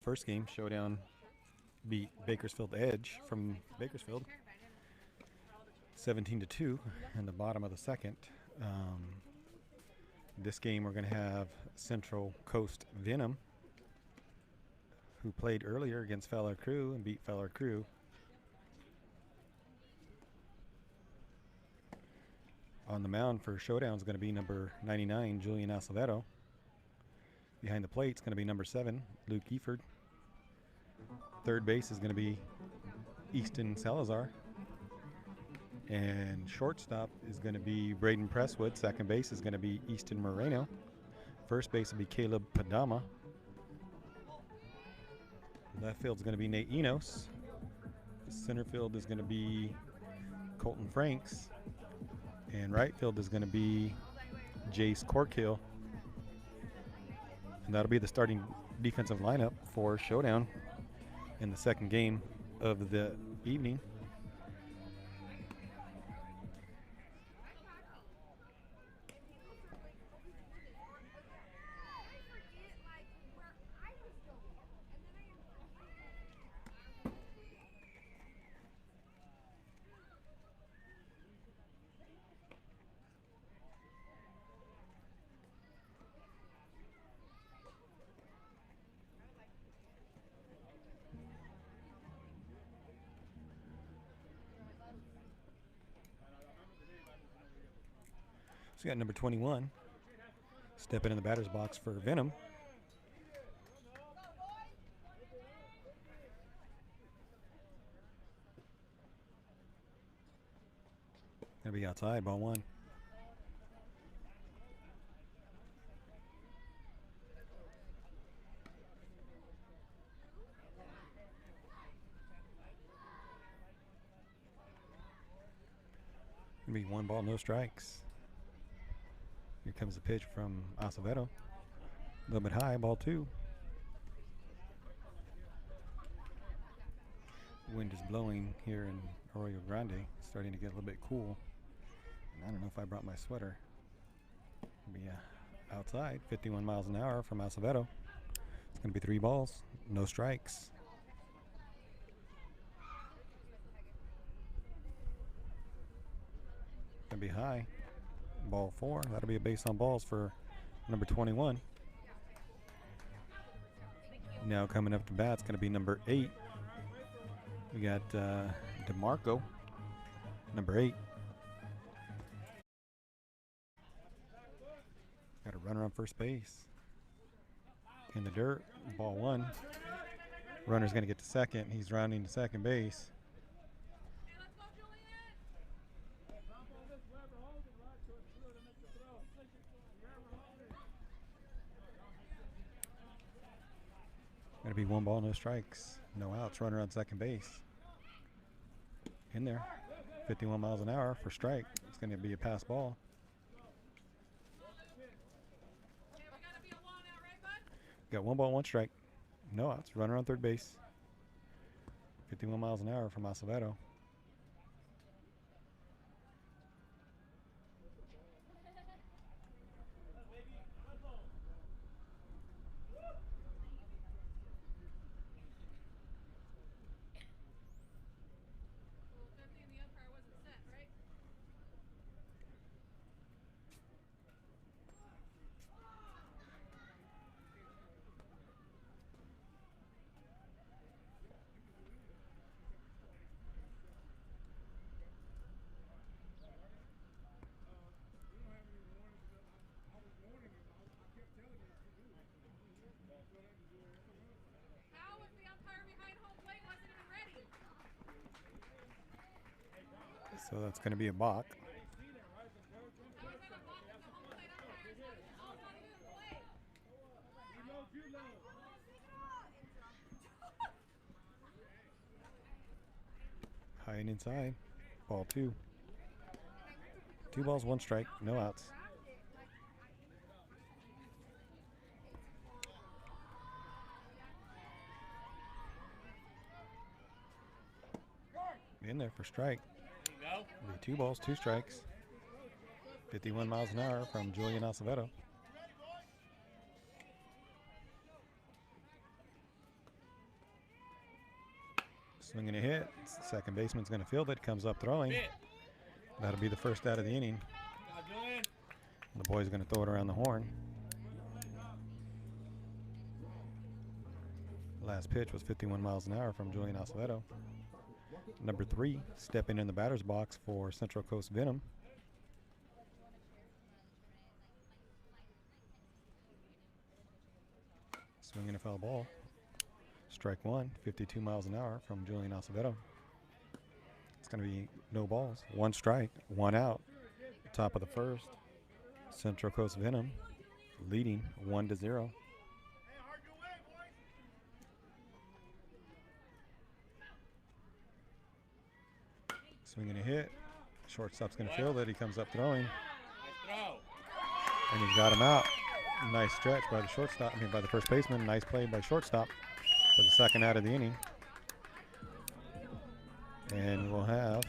First game, ShowDown beat Bakersfield Edge from Bakersfield 17-2 in the bottom of the second. This game we're going to have Central Coast Venom, who played earlier against Feller Crew and beat Feller Crew. On the mound for ShowDown is going to be number 99, Julian Acevedo. Behind the plate is going to be number 7, Luke Eford. Third base is going to be Easton Salazar. And shortstop is going to be Braden Presswood. Second base is going to be Easton Moreno. First base will be Caleb Padama. Left field is going to be Nate Enos. Center field is going to be Colton Franks. And right field is going to be Jace Corkill. And that'll be the starting defensive lineup for ShowDown in the second game of the evening. So we got number 21 stepping in the batter's box for Venom. Gonna be outside, ball 1. Gonna be 1 ball, no strikes. Here comes the pitch from Acevedo. A little bit high, ball 2. Wind is blowing here in Arroyo Grande. It's starting to get a little bit cool. And I don't know if I brought my sweater. It'll be outside, 51 miles an hour from Acevedo. It's going to be 3 balls, no strikes. Going to be high. Ball 4. That'll be a base on balls for number 21. Now coming up to bat, it's going to be number 8. We got DeMarco, number 8. Got a runner on first base. In the dirt, ball 1. Runner's going to get to second. He's rounding to second base. Going to be 1 ball, no strikes, no outs. Runner on second base. In there, 51 miles an hour for strike. It's going to be a pass ball. Got 1 ball, 1 strike, no outs. Runner on third base. 51 miles an hour from Acevedo. So that's going to be a balk. High and inside. Ball 2. 2 balls, 1 strike, no outs. In there for strike. It'll be 2 balls, 2 strikes. 51 miles an hour from Julian Acevedo. Swinging a hit. Second baseman's going to field it. Comes up throwing. That'll be the first out of the inning. The boy's going to throw it around the horn. Last pitch was 51 miles an hour from Julian Acevedo. Number 3, stepping in the batter's box for Central Coast Venom. Swinging a foul ball. Strike 1, 52 miles an hour from Julian Acevedo. It's going to be no balls. 1 strike, 1 out. Top of the first. Central Coast Venom leading 1-0. Swinging a hit. Shortstop's going to field it. He comes up throwing. And he's got him out. Nice stretch by the shortstop. By the first baseman. Nice play by shortstop for the second out of the inning. And we'll have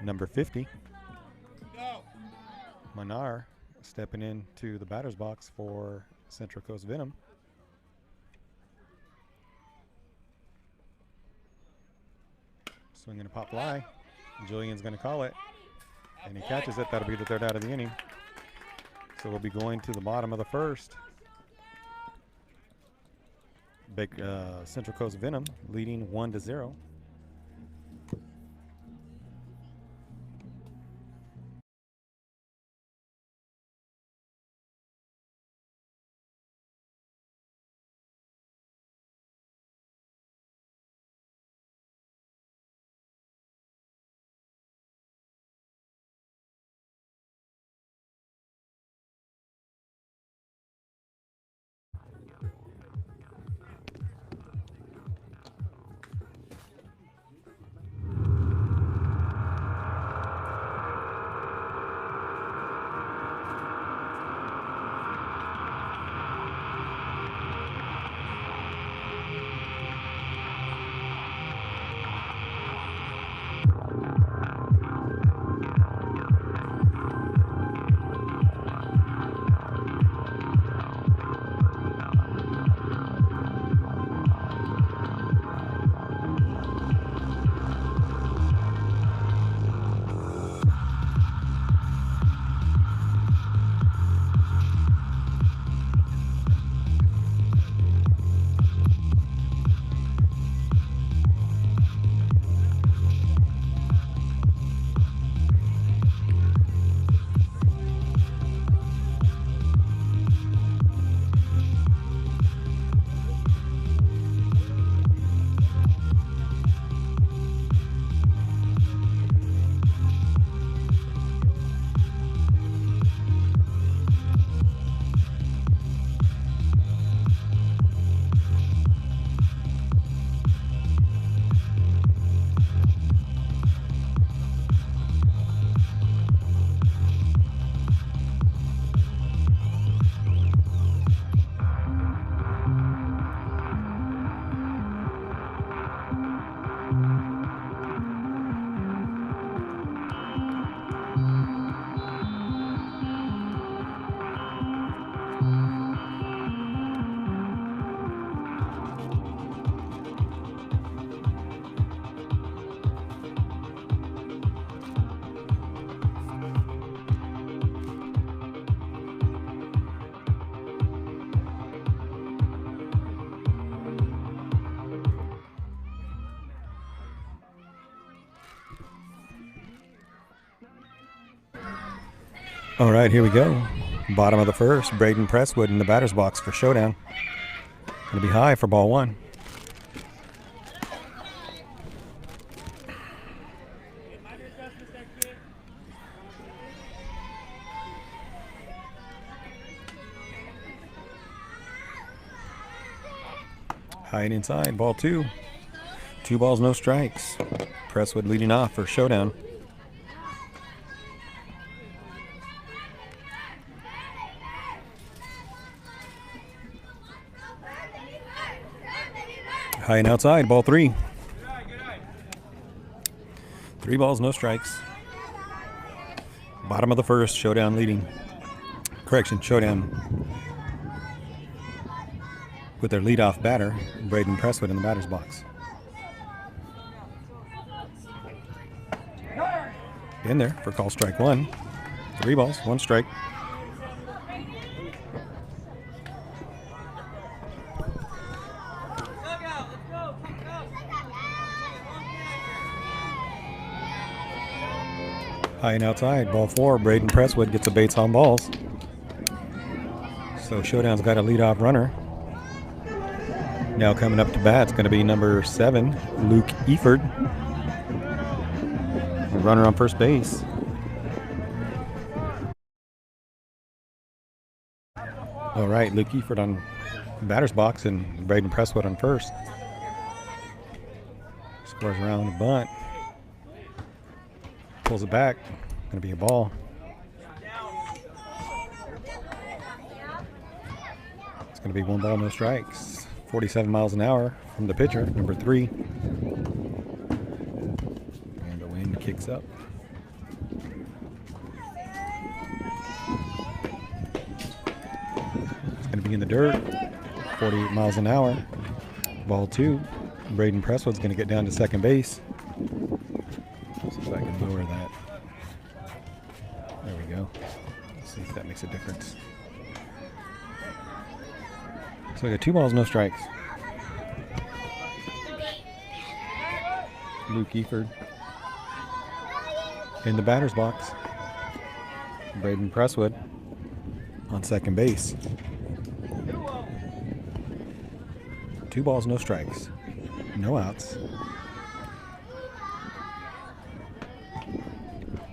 number 50, Manar, stepping into the batter's box for Central Coast Venom. Swinging a pop fly. Julian's going to call it. And he catches it. That'll be the third out of the inning. So we'll be going to the bottom of the first. Central Coast Venom leading 1-0. All right, here we go. Bottom of the first, Braden Presswood in the batter's box for ShowDown. Going to be high for ball 1. High and inside, ball 2. 2 balls, no strikes. Presswood leading off for ShowDown. High and outside, ball 3. 3 balls, no strikes. Bottom of the first, ShowDown leading. Correction, ShowDown with their leadoff batter, Braden Presswood, in the batter's box. In there for call strike one. 3 balls, 1 strike. High and outside, ball 4. Braden Presswood gets a base on balls. So ShowDown's got a leadoff runner. Now coming up to bat, it's going to be number 7, Luke Eford. Runner on first base. All right, Luke Eford on batter's box and Braden Presswood on first. Scores around the bunt. Pulls it back. Going to be a ball. It's going to be 1 ball, no strikes. 47 miles an hour from the pitcher, number 3. And the wind kicks up. It's going to be in the dirt. 48 miles an hour. Ball 2. Braden Presswood's going to get down to second base. See if I can lower that. There we go. Let's see if that makes a difference. So we got 2 balls, no strikes. Luke Eford in the batter's box. Braden Presswood on second base. 2 balls, no strikes. No outs.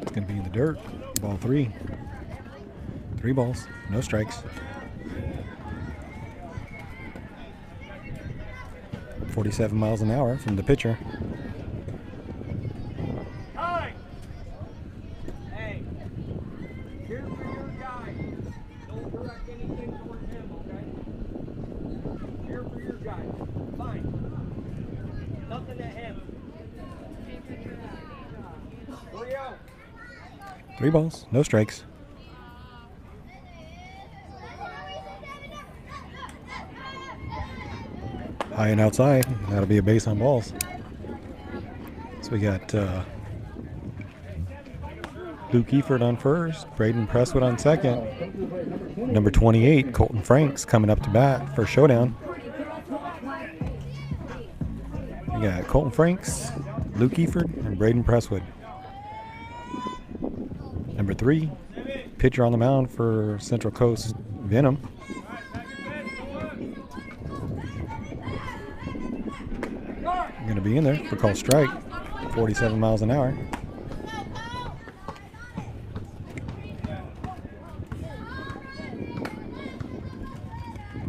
It's going to be in the dirt. Ball 3. 3 balls, no strikes. 47 miles an hour from the pitcher. Hey! Hey! Here for your guy. Don't direct anything towards him, okay? Here for your guy. Fine. Nothing at him. 3 out. 3 balls, no strikes. High and outside. That'll be a base on balls. So we got Luke Eford on first, Braden Presswood on second. Number 28, Colton Franks, coming up to bat for ShowDown. We got Colton Franks, Luke Eford, and Braden Presswood. Number 3, pitcher on the mound for Central Coast, Venom. Going to be in there for call strike. 47 miles an hour.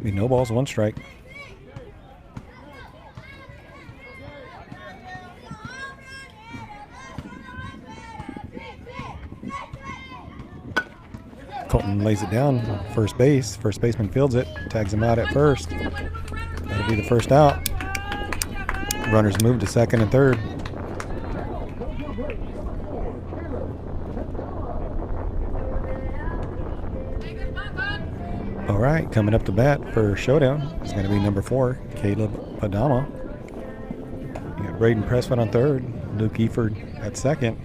Be no balls, 1 strike. Colton lays it down, first base. First baseman fields it, tags him out at first. That'll be the first out. Runners move to second and third. All right, coming up to bat for ShowDown is going to be number 4, Caleb Padama. You got Braden Presswood on third, Luke Eford at second.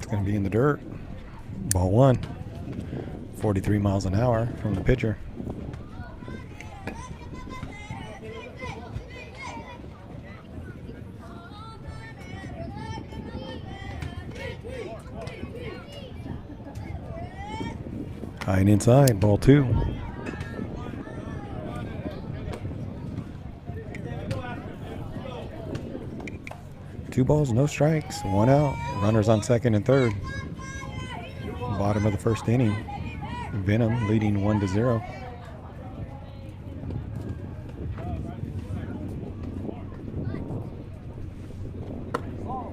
Going to be in the dirt. Ball 1. 43 miles an hour from the pitcher. High and inside. Ball 2. Two balls, no strikes, 1 out. Runners on second and third. Bottom of the first inning. Venom leading 1-0.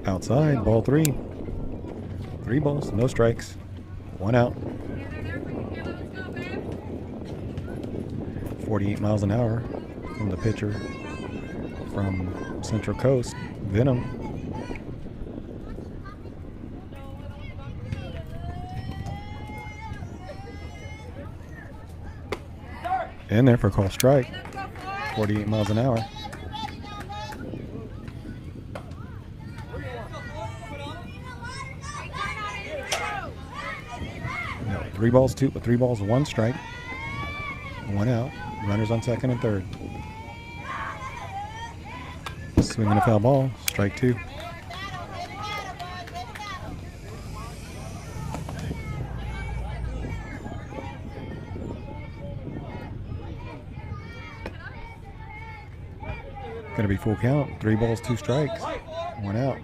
Outside, ball 3. 3 balls, no strikes, 1 out. 48 miles an hour from the pitcher from Central Coast, Venom. In there for a call strike. 48 miles an hour. No, 3 balls, 1 strike. 1 out. Runners on second and third. Swinging a foul ball. Strike 2. Going to be full count. 3 balls, 2 strikes. 1 out.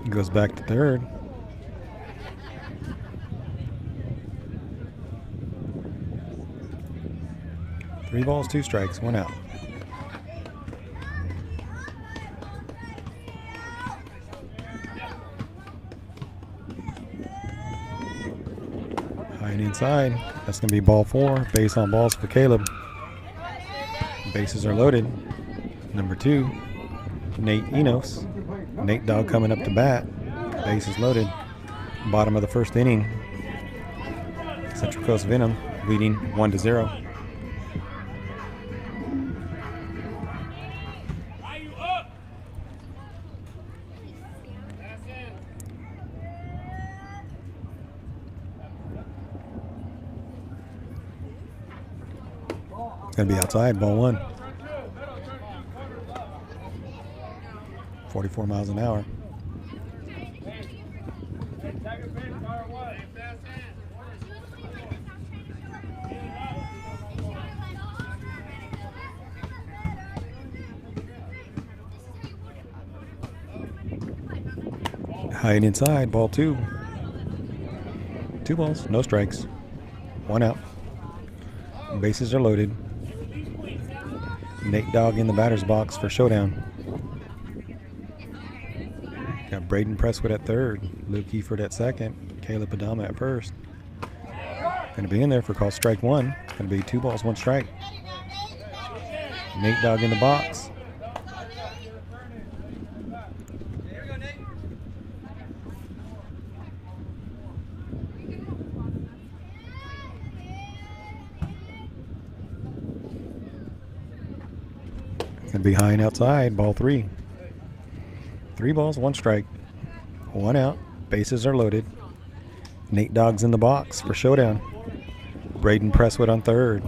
Goes back to third. Three balls, 2 strikes, 1 out. High and inside. That's going to be ball 4. Base on balls for Caleb. Bases are loaded. Number 2, Nate Enos. Nate Dogg coming up to bat. Bases loaded. Bottom of the first inning. Central Coast Venom leading 1-0. Gonna be outside, ball 1. 44 miles an hour. High and inside, ball 2. 2 balls, no strikes. 1 out. Bases are loaded. Nate Dogg in the batter's box for ShowDown. Got Braden Presswood at third, Luke Eifert at second, Caleb Adama at first. Going to be in there for call strike 1. Going to be 2 balls, 1 strike. Nate Dogg in the box. Going to be high and outside, ball 3. 3 balls, 1 strike. 1 out. Bases are loaded. Nate Dogg's in the box for ShowDown. Braden Presswood on third.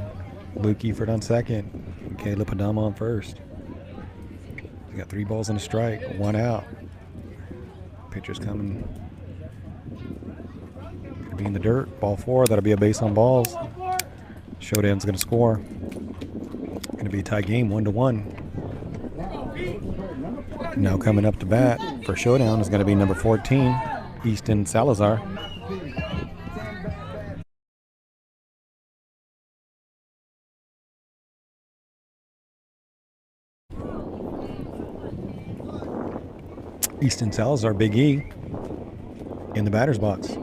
Luke Eifert on second. Caleb Adama on first. We got 3 balls and a strike. 1 out. Pitcher's coming. Gonna be in the dirt. Ball 4. That'll be a base on balls. ShowDown's gonna score. Gonna be a tie game, 1-1. Now coming up to bat for ShowDown is going to be number 14, Easton Salazar. Easton Salazar, Big E, in the batter's box.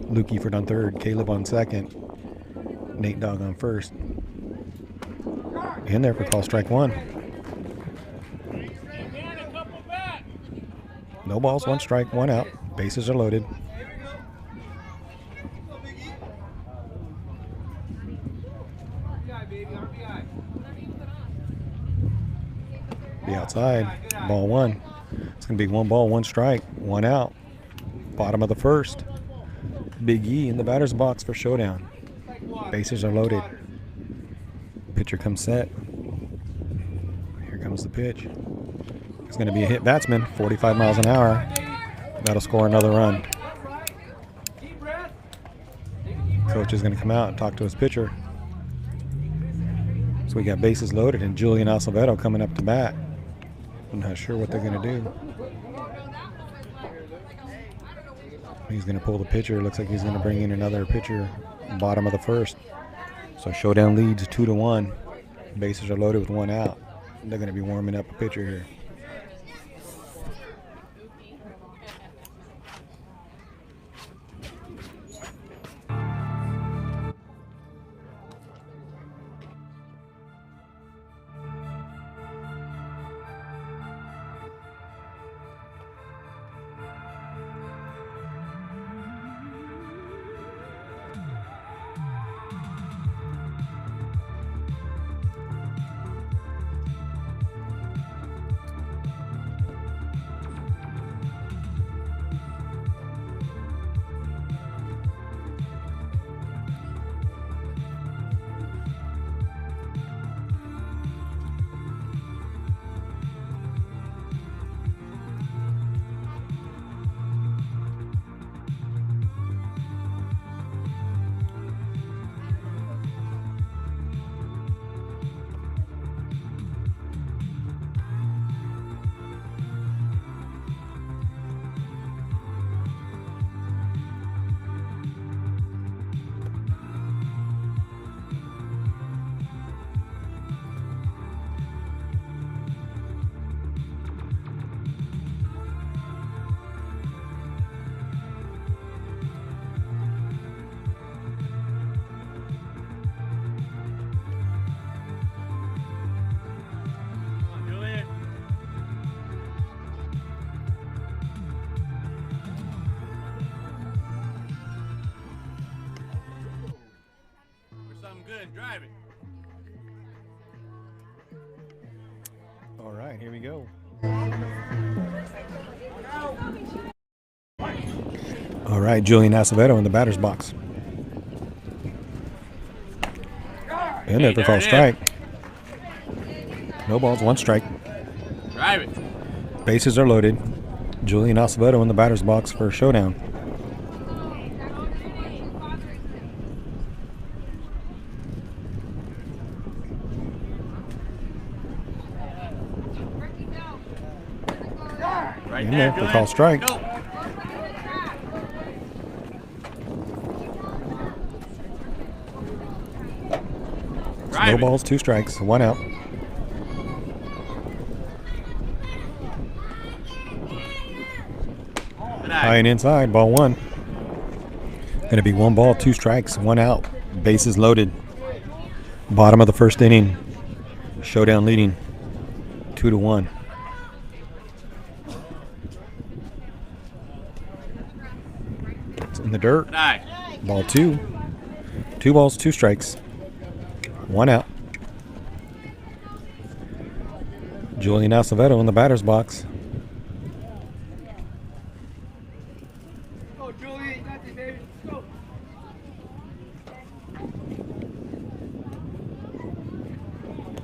Luke Eifert on third, Caleb on second, Nate Dogg on first. In there for call strike 1. No balls, 1 strike, 1 out. Bases are loaded. Be outside. Ball 1. It's going to be 1 ball, 1 strike, 1 out. Bottom of the first. Big E in the batter's box for ShowDown. Bases are loaded. Pitcher comes set. Here comes the pitch. It's going to be a hit batsman, 45 miles an hour. That'll score another run. Coach is going to come out and talk to his pitcher. So we got bases loaded and Julian Acevedo coming up to bat. I'm not sure what they're going to do. He's going to pull the pitcher. Looks like he's going to bring in another pitcher. Bottom of the first. So ShowDown leads 2-1. Bases are loaded with 1 out. They're going to be warming up a pitcher here. ahead, drive it. All right, here we go. All right, Julian Acevedo in the batter's box. And there for call strike. No balls, 1 strike. Drive it. Bases are loaded. Julian Acevedo in the batter's box for ShowDown. Right In there for call strike. Go. No balls, 2 strikes, 1 out. High and inside, ball 1. Going to be 1 ball, 2 strikes, 1 out. Bases loaded. Bottom of the first inning. ShowDown leading 2-1. It's in the dirt. Ball 2. 2 balls, 2 strikes. 1 out. Julian Acevedo in the batter's box. Go, Julian. Got this, baby. Go.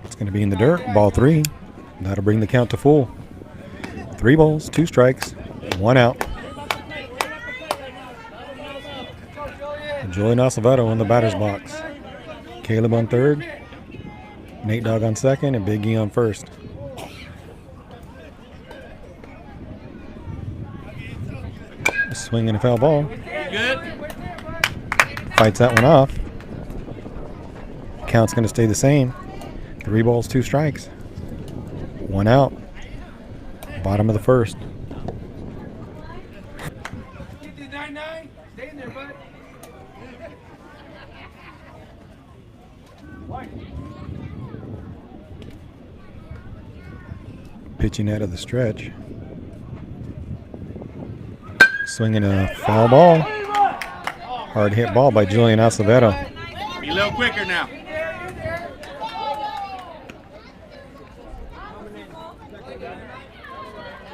It's going to be in the dirt. Ball 3. That'll bring the count to full. 3 balls, 2 strikes, 1 out. Julian Acevedo in the batter's box. Caleb on third, Nate Dogg on second, and Big E on first. Swing and a foul ball. Good. Fights that one off. Count's going to stay the same. 3 balls, 2 strikes. 1 out. Bottom of the first. Get the 9-9. Stay in there, bud. Pitching out of the stretch. Swinging a foul ball. Hard hit ball by Julian Acevedo. Be a little quicker now.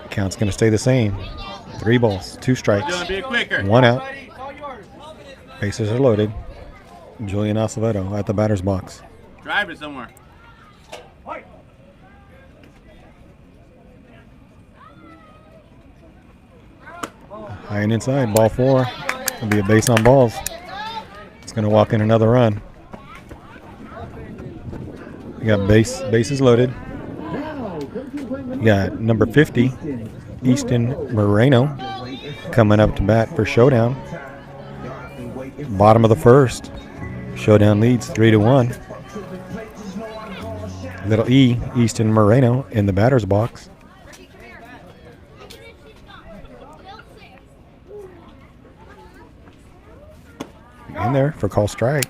Count's going to stay the same. 3 balls, 2 strikes, Dylan, be a quicker. 1 out. Bases are loaded. Julian Acevedo at the batter's box. Drive it somewhere. High and inside, ball 4. It'll be a base on balls. It's going to walk in another run. We got bases loaded. We got number 50, Easton Moreno, coming up to bat for ShowDown. Bottom of the first. ShowDown leads 3-1. Little E, Easton Moreno in the batter's box. In there for call strike.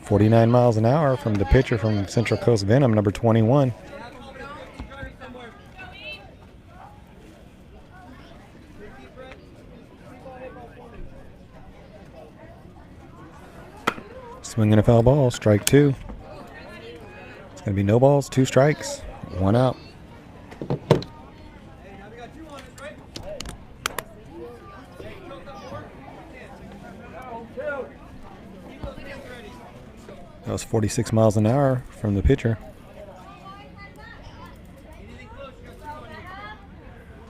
49 miles an hour from the pitcher from Central Coast Venom, number 21. Swinging a foul ball, strike 2. It's going to be no balls, 2 strikes, 1 out. That was 46 miles an hour from the pitcher.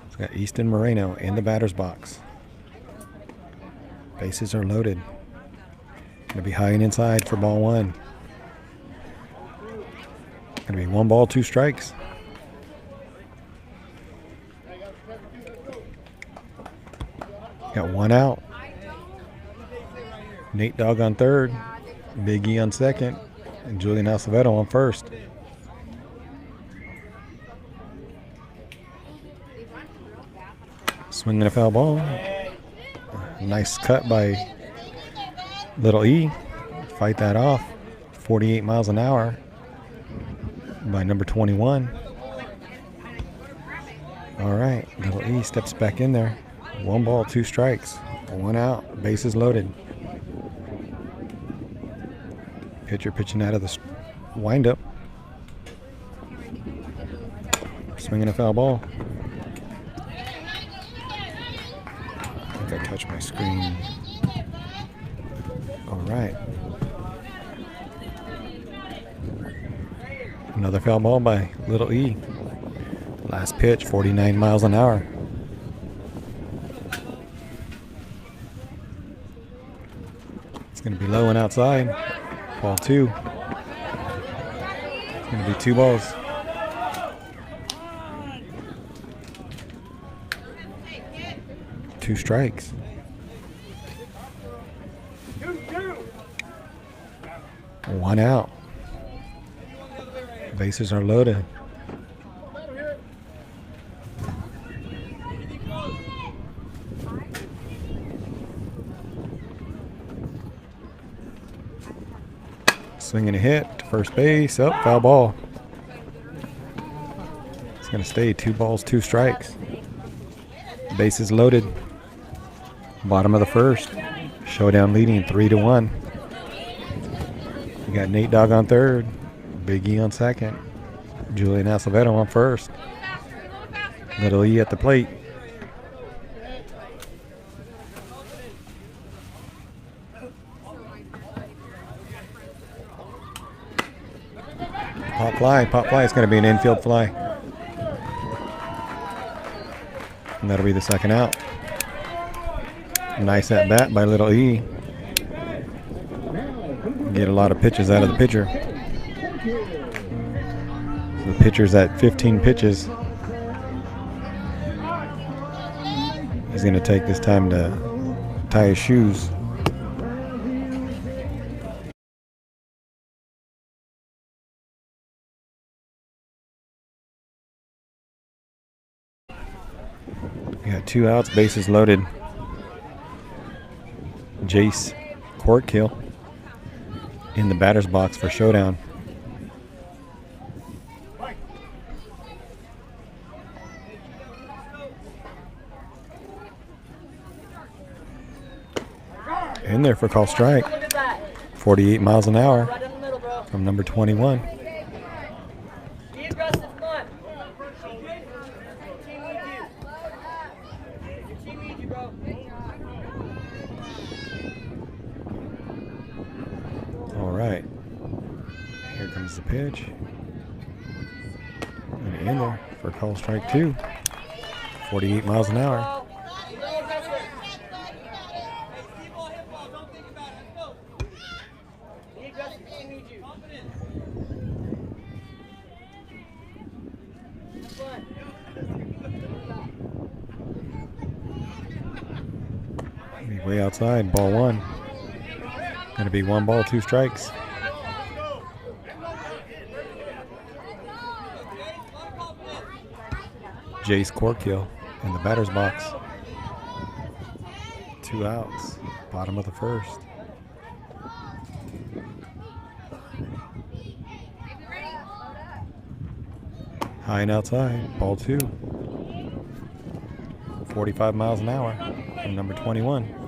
It's got Easton Moreno in the batter's box. Bases are loaded. Going to be high and inside for ball 1. Going to be 1 ball, 2 strikes. Got 1 out. Nate Dogg on third. Big E on second, and Julian Acevedo on first. Swinging a foul ball. Nice cut by Little E. Fight that off. 48 miles an hour by number 21. All right, Little E steps back in there. 1 ball, 2 strikes, 1 out, bases loaded. Pitcher pitching out of the windup. Swinging a foul ball. I think I touched my screen. All right. Another foul ball by Little E. Last pitch, 49 miles an hour. It's going to be low and outside. Ball 2. It's going to be 2 balls. Two strikes. One out. Bases are loaded. Swinging a hit to first base. Up, foul ball. It's going to stay 2 balls, 2 strikes. Bases loaded. Bottom of the first. ShowDown leading 3-1. You got Nate Dogg on third. Big E on second. Julian Acevedo on first. Little E at the plate. Pop fly. It's going to be an infield fly. And that'll be the second out. Nice at bat by Little E. Get a lot of pitches out of the pitcher. So the pitcher's at 15 pitches. He's going to take this time to tie his shoes. We got 2 outs, bases loaded. Jace Corkill in the batter's box for ShowDown. In there for call strike. 48 miles an hour from number 21. All right. Here comes the pitch. And in there for call strike 2. 48 miles an hour. Way outside, ball 1. Going to be 1 ball, 2 strikes. Jace Corkill in the batter's box. 2 outs, bottom of the first. High and outside, ball 2. 45 miles an hour from number 21.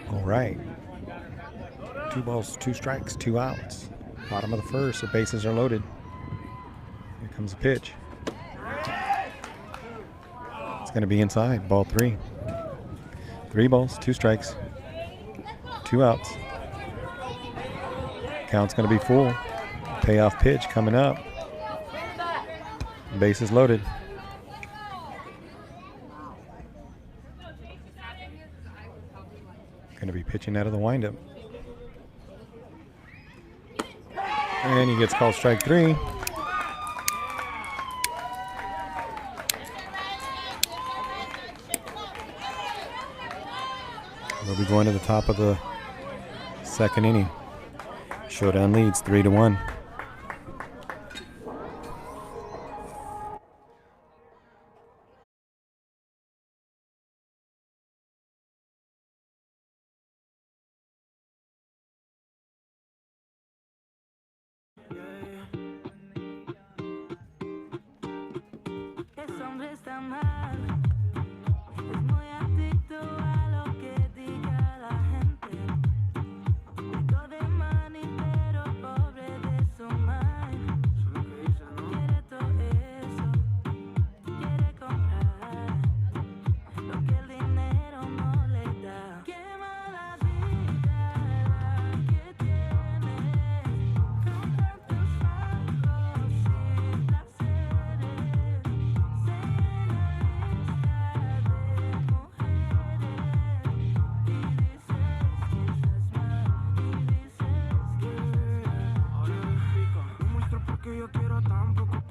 All right. 2 balls, 2 strikes, 2 outs. Bottom of the first, the bases are loaded. Here comes the pitch. It's going to be inside, ball 3. 3 balls, 2 strikes, 2 outs. Count's going to be full. Payoff pitch coming up. Bases loaded. Going to be pitching out of the windup. And he gets called strike 3. We'll be going to the top of the second inning. ShowDown leads 3-1.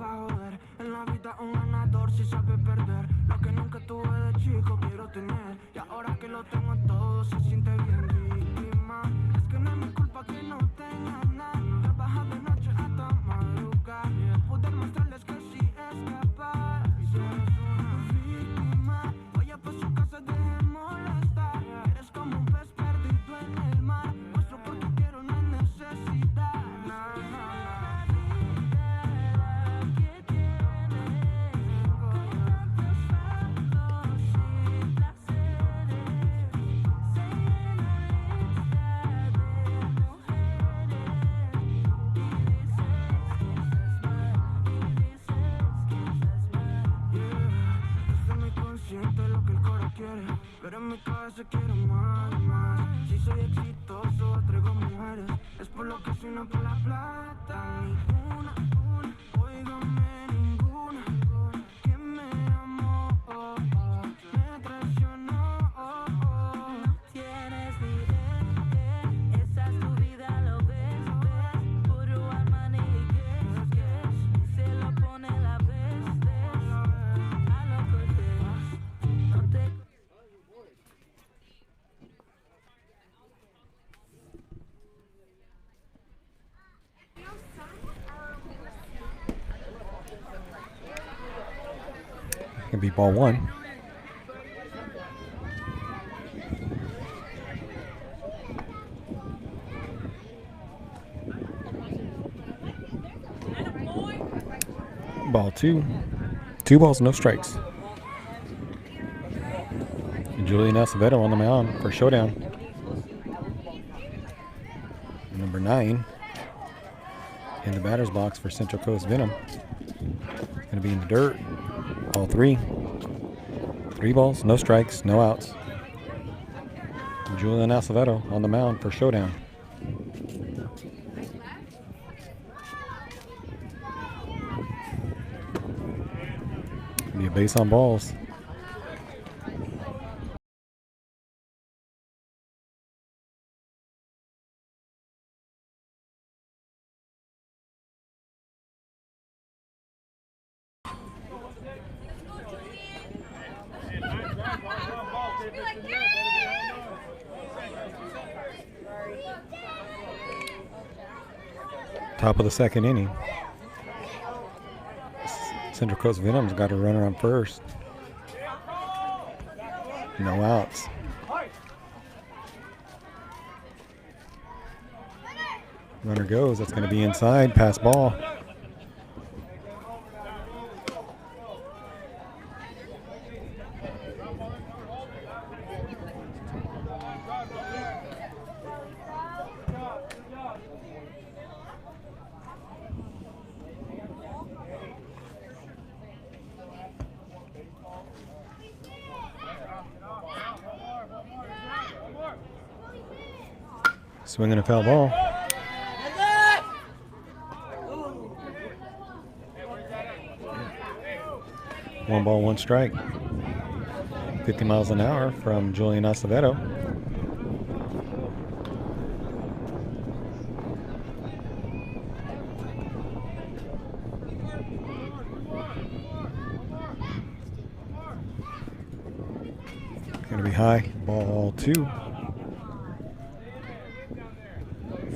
pa' joder. En la vida un ganador si sabe perder. Lo que nunca tuve de chico quiero tener. Y ahora que lo tengo todo se siente bien víctima. Es que no es mi culpa que no tenga nada. Trabaja de noche hasta madrugar. Poder mostrarles que sí es capaz. Y si eres una víctima, vaya pa' su casa, deje molestar. Eres como un pez perdido en el mar. Muestro porque quiero, no hay necesidad. Siente lo que el coro quiere, pero en mi cabeza quiero más, más. Si soy exitoso, atraigo mujeres. Es por lo que soy, no por la plata. Ninguna, óigame, ninguna que me amó, me traicionó. No tienes ni idea, esa es tu vida, lo ves, puro money, que se lo pone la vez. Gonna be ball one. Ball two. 2 balls, no strikes. Julian Acevedo on the mound for ShowDown. Number 9 in the batter's box for Central Coast Venom. Gonna be in the dirt. Ball 3. 3 balls, no strikes, no outs. Julian Acevedo on the mound for ShowDown. Be a base on balls. Top of the second inning. Central Coast Venom's got a runner on first. No outs. Runner goes. That's going to be inside. Pass ball. Swinging a foul ball. One ball, one strike. 50 miles an hour from Julian Acevedo. Going to be high. Ball 2.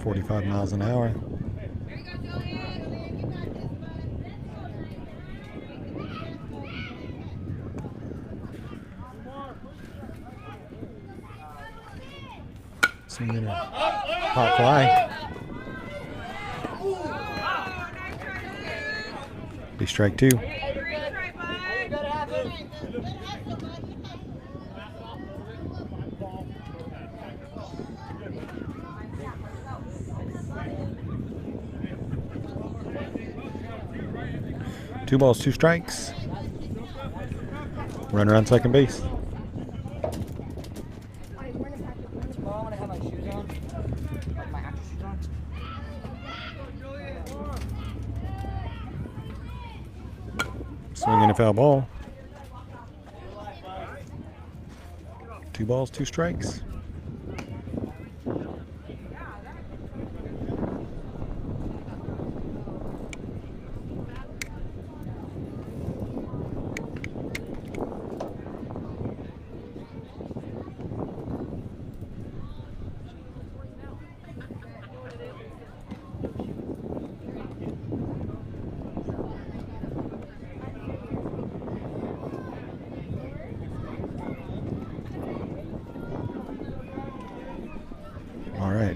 45 miles an hour. Swinging a hot fly. Be strike 2. Two balls, two strikes. Runner on second base. Swinging a foul ball. Two balls, two strikes.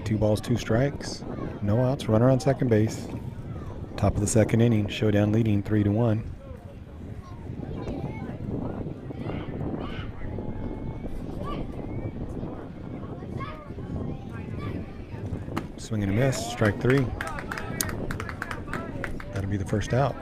2 balls, 2 strikes. No outs. Runner on second base. Top of the second inning. ShowDown leading 3-1. Swing and a miss. Strike 3. That'll be the first out.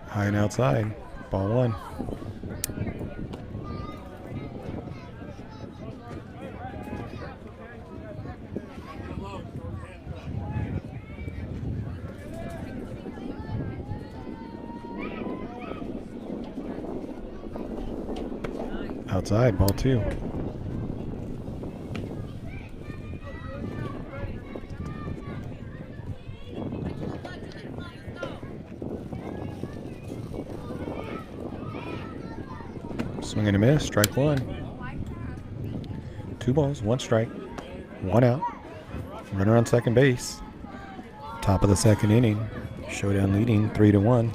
High and outside. Ball 1. Outside, ball 2. Swing and a miss, strike 1. 2 balls, 1 strike, 1 out. Runner on second base. Top of the second inning. ShowDown leading 3-1.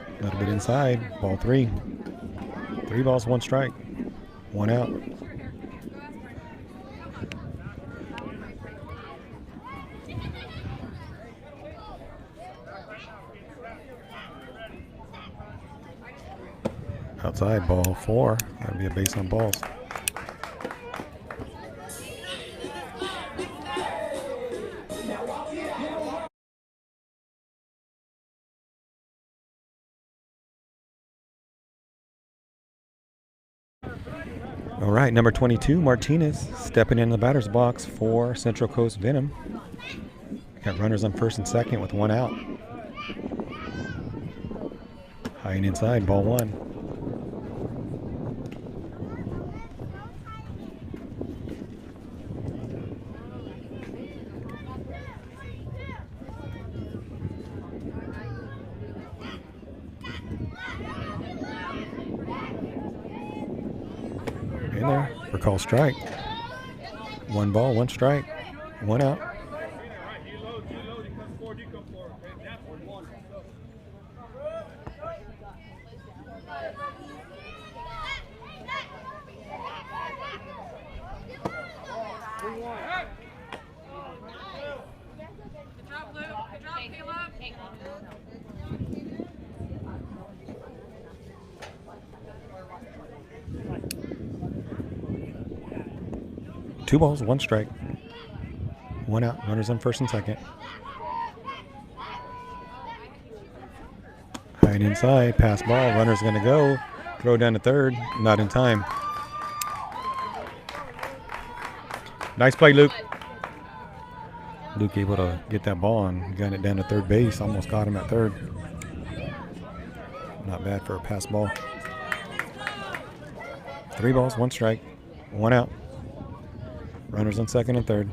A little bit inside, ball 3. 3 balls, 1 strike, 1 out. Outside, ball 4. That'll be a base on balls. All right, number 22, Martinez, stepping in the batter's box for Central Coast Venom. Got runners on first and second with 1 out. High and inside, ball 1. In there for call strike. 1 ball, 1 strike, 1 out. Two balls, 1 strike, 1 out. Runners on first and second. High and inside, pass ball. Runner's going to go. Throw down to third. Not in time. Nice play, Luke. Luke able to get that ball and got it down to third base. Almost got him at third. Not bad for a pass ball. 3 balls, 1 strike, 1 out. Runners on second and third.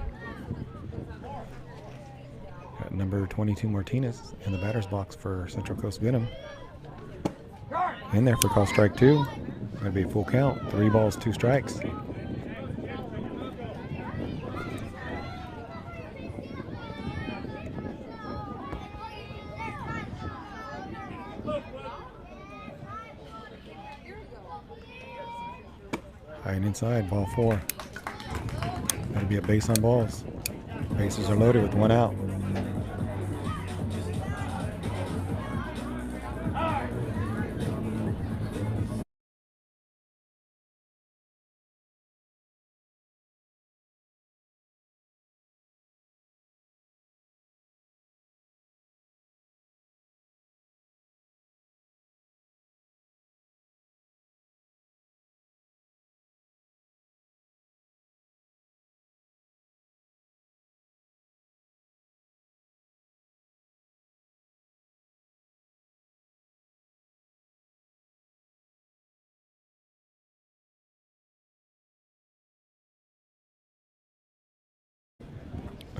Got number 22 Martinez in the batter's box for Central Coast Venom. In there for call strike 2. Going to be a full count. 3 balls, 2 strikes. High and inside, ball 4. That'll be a base on balls. Bases are loaded with 1 out.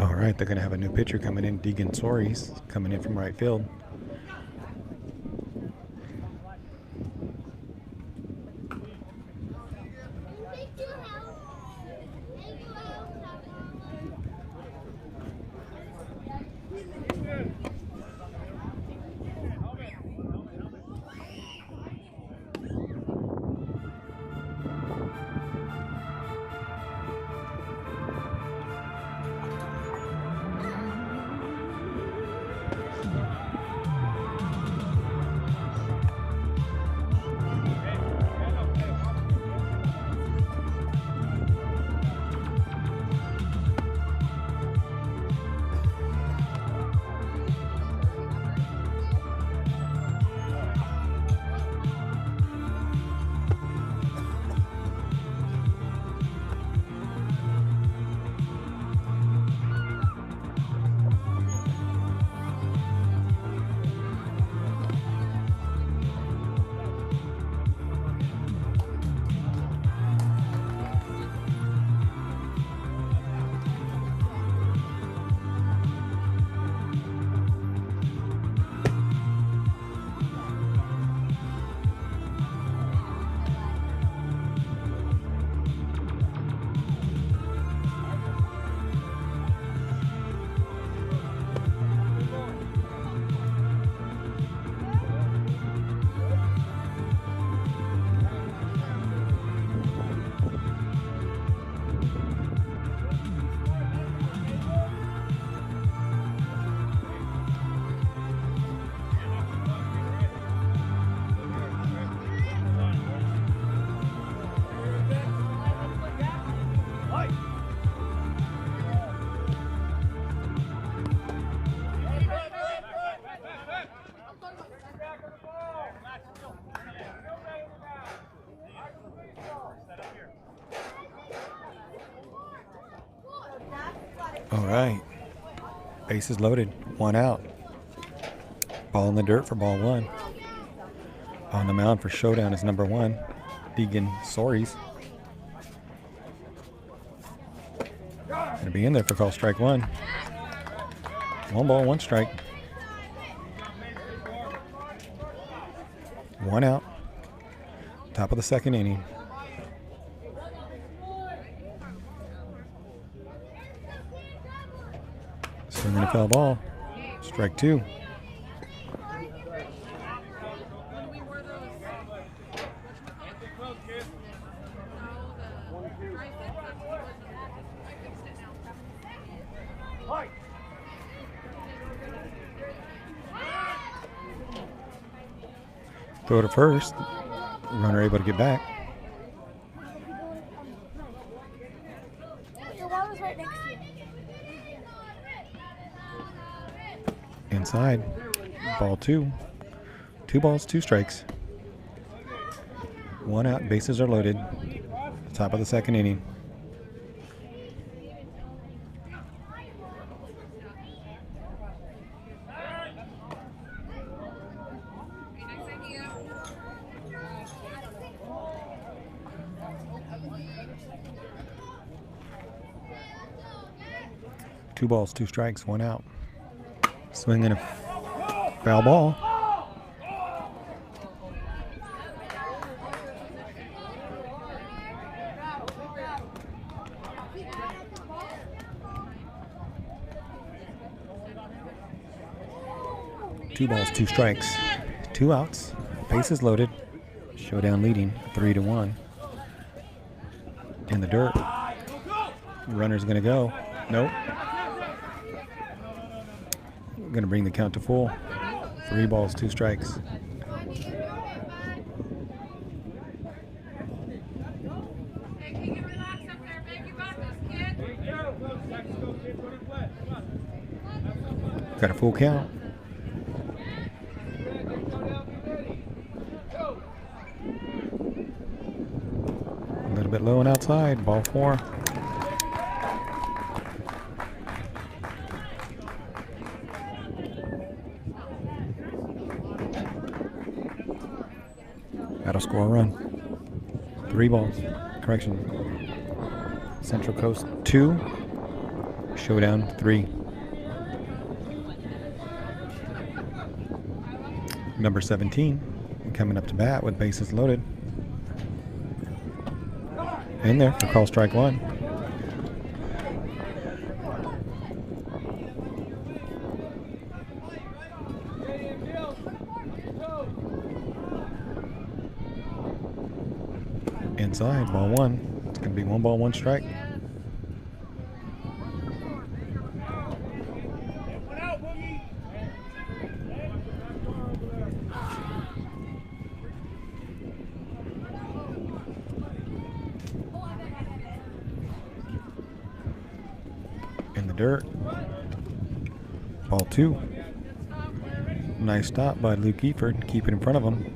All right, they're going to have a new pitcher coming in. Deegan Sories coming in from right field. All right, bases loaded, 1 out. Ball in the dirt for ball 1. On the mound for ShowDown is number 1, Deegan Sories. Gonna be in there for call strike 1. 1 ball, 1 strike. 1 out. Top of the 2nd inning. Swinging a foul ball. Strike 2. Throw to first. Runner able to get back. Inside. Ball 2. 2 balls, 2 strikes. 1 out. Bases are loaded. Top of the 2nd inning. Two balls, 2 strikes, 1 out. Swinging a foul ball. Two balls, 2 strikes, 2 outs. Bases loaded. ShowDown leading 3-1. In the dirt. Runner's gonna go. Nope. Gonna bring the count to full. 3 balls, 2 strikes. Got a full count. A little bit low and outside. Ball 4. That'll score a run. 3 balls. Correction. Central Coast 2. ShowDown 3. Number 17 coming up to bat with bases loaded. In there for call strike 1. Inside, ball 1. It's going to be 1 ball, 1 strike. In the dirt. Ball 2. Nice stop by Luke Eford. Keep it in front of him.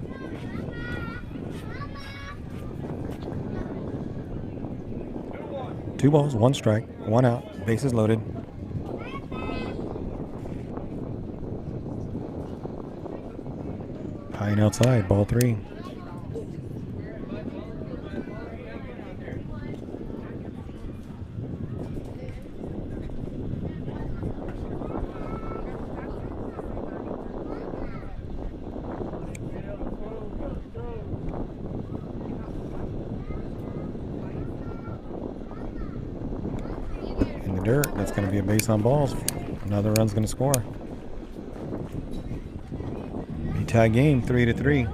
Two balls, 1 strike, 1 out, bases loaded. High and outside, ball 3. Dirt. That's going to be a base on balls. Another run's going to score. Be tie game, 3-3.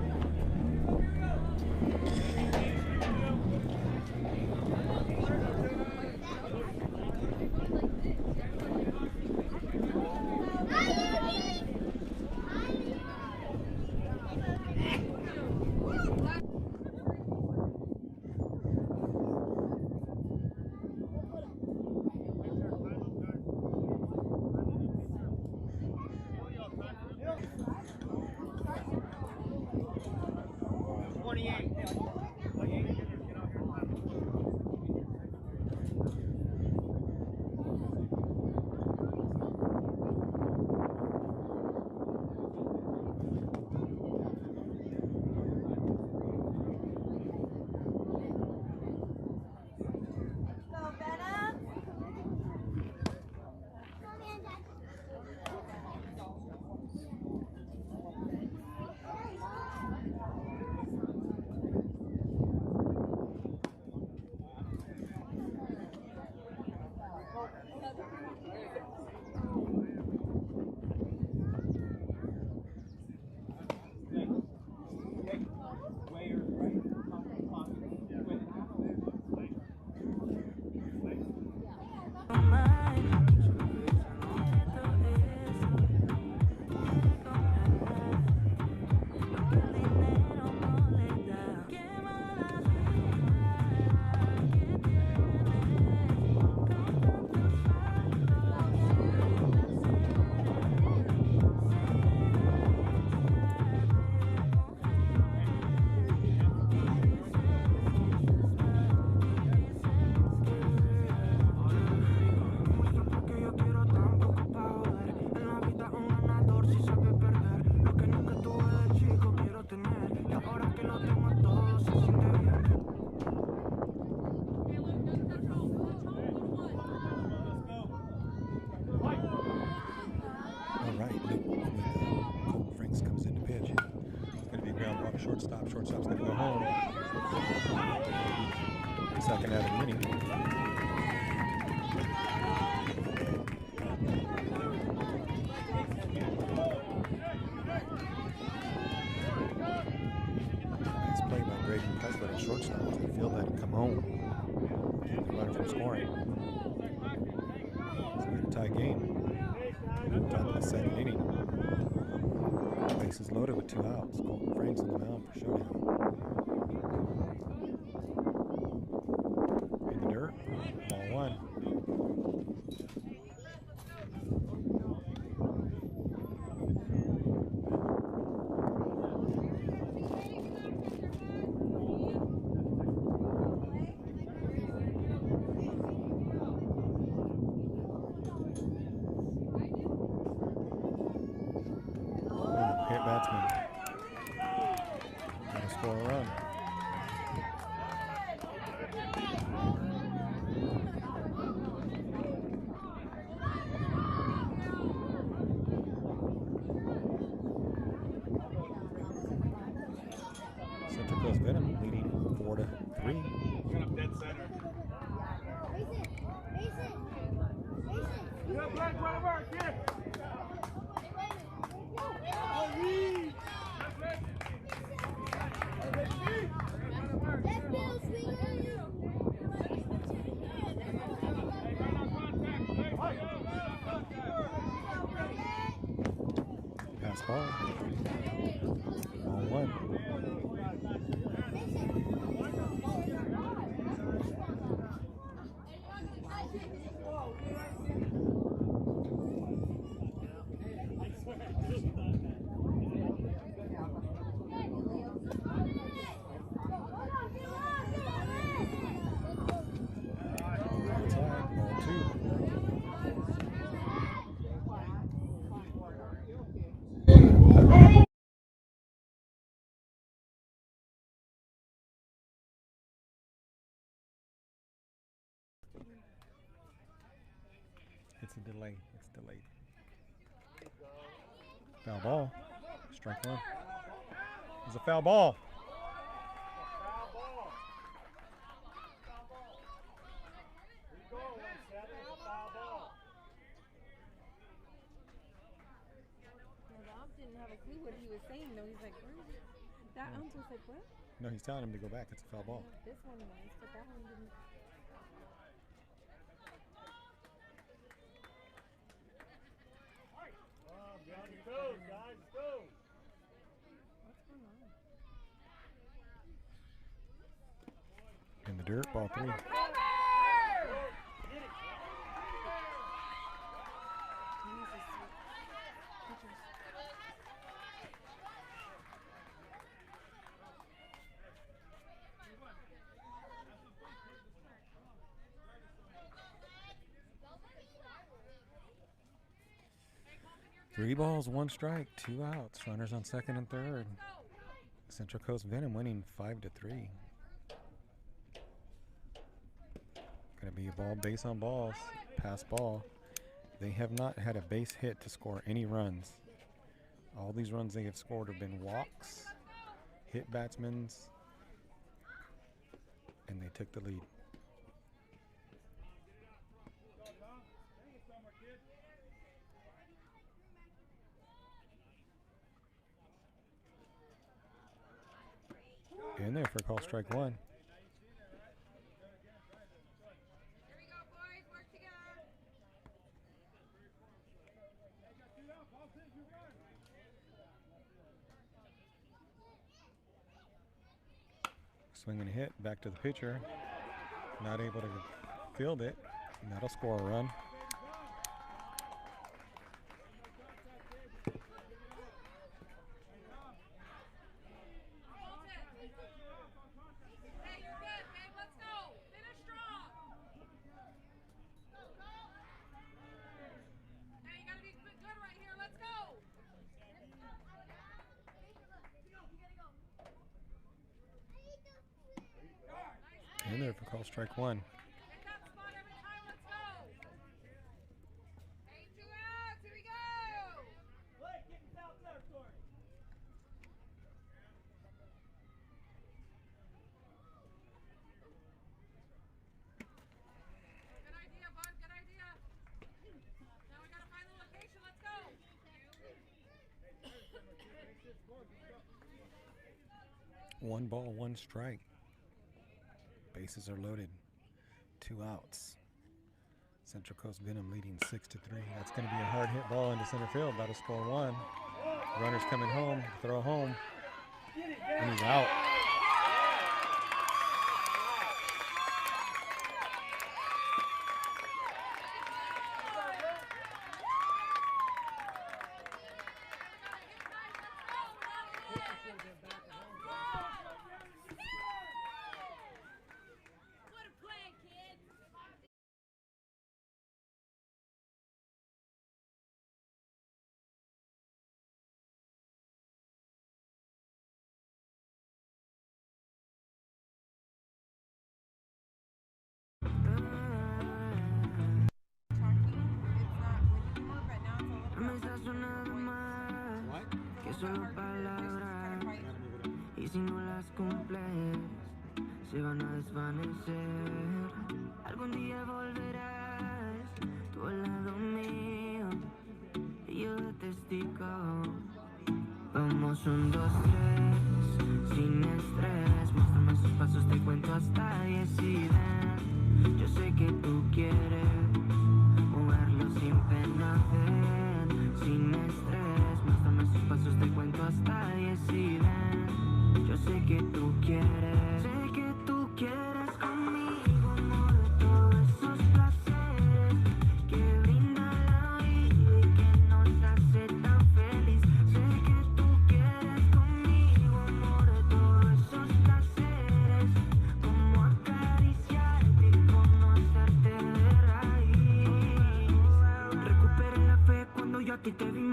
Shortstop. Shortstop's going to go home. Second out of the inning. Nice play by Braden Kessler at shortstop to field that and come home. Keep the runner from scoring. So we have a tie game. Top of the second inning. Bases loaded with 2 outs. Colton Franks on the mound for ShowDown. In the dirt, ball 1. Hit batsman. Gonna score a run. ball. Ball one. It's a delay. It's delayed. Foul ball. Strike one. It's a foul ball. Didn't have a clue what he was saying though. He's like, where is it? That ump was like, what? No, he's telling him to go back. It's a foul ball. This one was, but that one didn't. Go, guys, go. What's going on? In the dirt, ball three. Three balls, one strike, two outs. Runners on second and third. Central Coast Venom winning 5-3. Gonna be a ball, base on balls, pass ball. They have not had a base hit to score any runs. All these runs they have scored have been walks, hit batsmen's, and they took the lead. In there for call strike one. Swing and hit back to the pitcher. Not able to field it. And that'll score a run. In there for call strike one. One ball, one strike. Bases are loaded. Two outs. Central Coast Venom leading 6-3. That's going to be a hard hit ball into center field. That'll score one. Runner's coming home. Throw home. And he's out. Solo palabras, y si no las cumples, se van a desvanecer. Algún día volverás, tú al lado mío, y yo de testigo. Vamos 1, 2, 3, sin estrés. Muéstrame esos pasos, te cuento hasta 10 y ven. Yo sé que tú quieres moverlo sin pena, ven. Sin estrés, muéstrame esos pasos.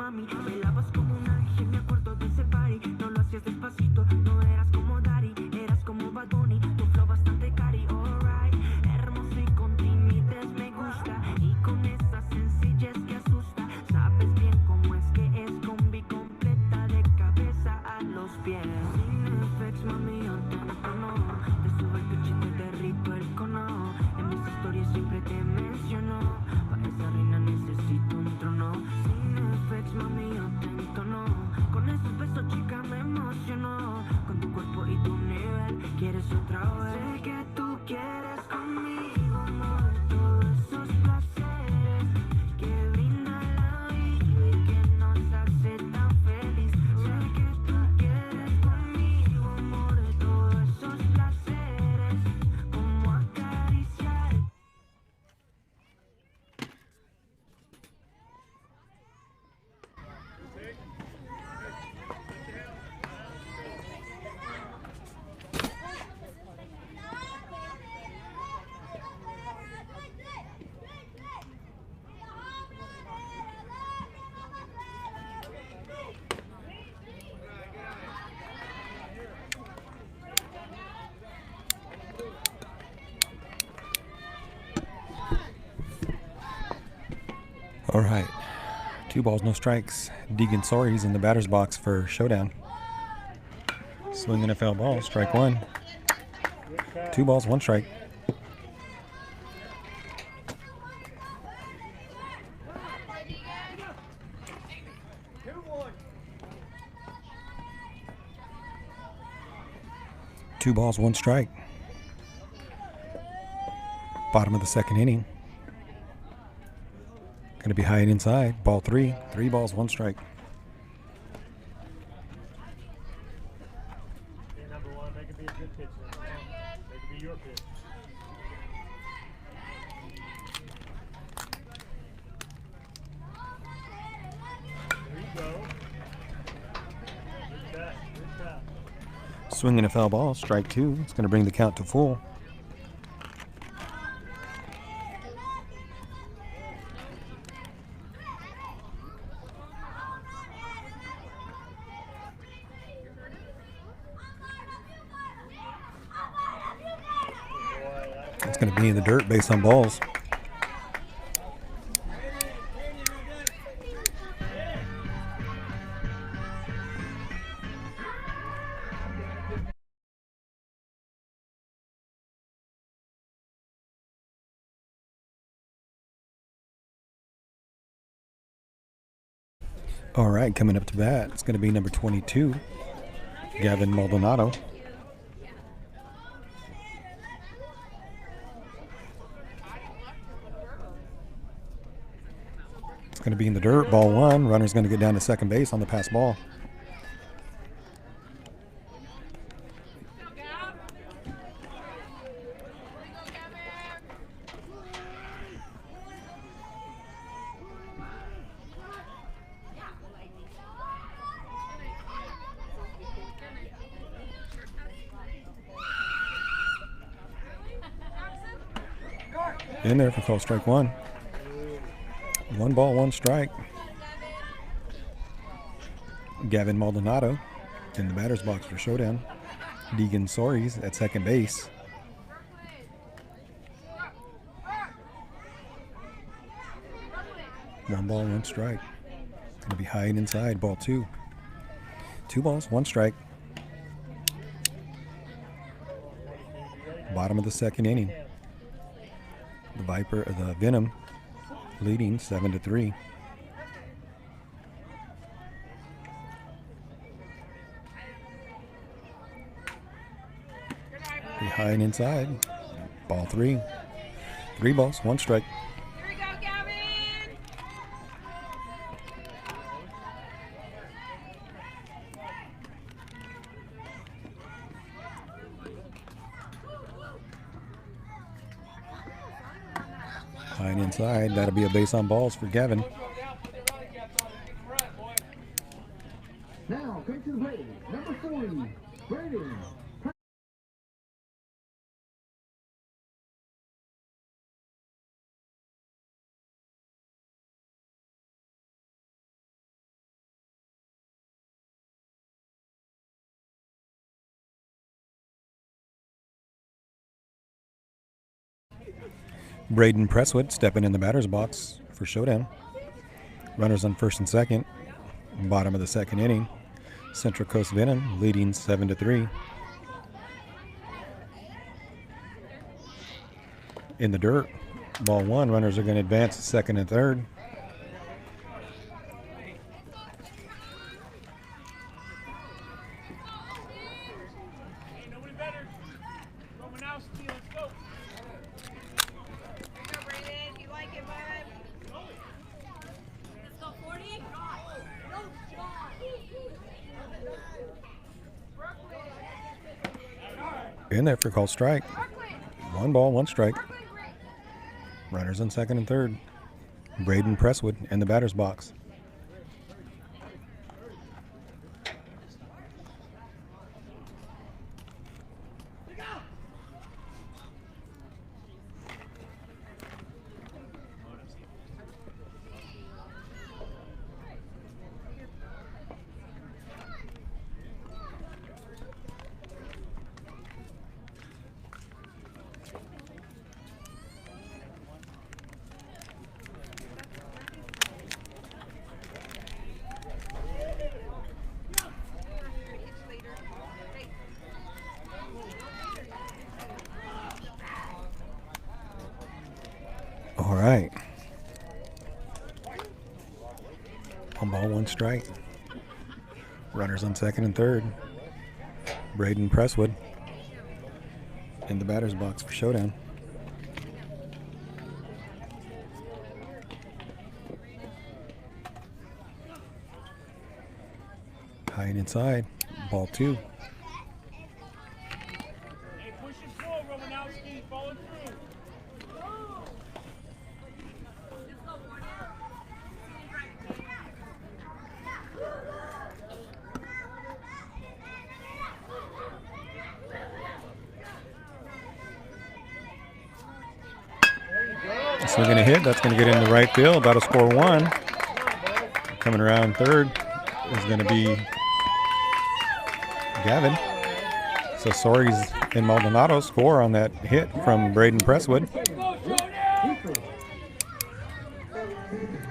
mami. Bailabas como un ángel, me acuerdo de ese party. No lo hacías despacito, no eras como Daddy, eras como Bad Bunny, tu flow bastante cari, alright. Hermoso y con timidez me gusta, y con esa sencillez que asusta. Sabes bien cómo es que es, combi completa de cabeza a los pies. Sin effects, mami, yo te entono, te subo el pecho y te derrito el cono. En mis historias siempre te menciono, para esa reina necesito un trono. Sin effects, mami, yo te entono, con esos besos chica me emociono. Con tu cuerpo y tu nivel, quieres otra vez. Sé que tú quieres conmigo, amor, todos esos placeres que brinda la vida y que nos hace tan feliz. Sé que tú quieres conmigo, amor, todos esos placeres, como acariciar. All right. 2 balls, no strikes. Deegan Sories in the batter's box for ShowDown. Swing and a foul ball. Strike 1. 2 balls, 1 strike. Two balls, 1 strike. Bottom of the 2nd inning. Going to be high and inside. Ball 3. 3 balls, 1 strike. Okay, number 1, make it be a good pitch. Make it be your pitch. There you go. Good tap, good tap. Swing and a foul ball. Strike 2. It's going to bring the count to full. It's going to be in the dirt based on balls. All right, coming up to bat, it's going to be number 22, Gavin Maldonado. It's going to be in the dirt, ball 1. Runner's going to get down to second base on the pass ball. In there for call strike 1. 1 ball, 1 strike. Gavin Maldonado in the batter's box for ShowDown. Deegan Sories at second base. One ball, 1 strike. Going to be high and inside, ball 2. 2 balls, 1 strike. Bottom of the 2nd inning. The Venom leading 7-3. Behind inside. Ball 3. 3 balls, 1 strike. Here we go, Gavin! High and inside. That'll be a base on balls for Gavin. Now, take to the plate, number 40, Brandon. Braden Presswood stepping in the batter's box for ShowDown. Runners on first and second. Bottom of the second inning. Central Coast Venom leading 7-3. In the dirt, ball one. Runners are going to advance to second and third. In there for called strike. 1 ball, 1 strike. Runners on second and third. Braden Presswood in the batter's box. All right. 1 ball, 1 strike. Runners on second and third. Braden Presswood in the batter's box for ShowDown. High and inside. Ball 2. Swinging a hit, that's going to get into right field. That'll score 1. Coming around third is going to be Gavin. So Sorry's and Maldonado score on that hit from Braden Presswood.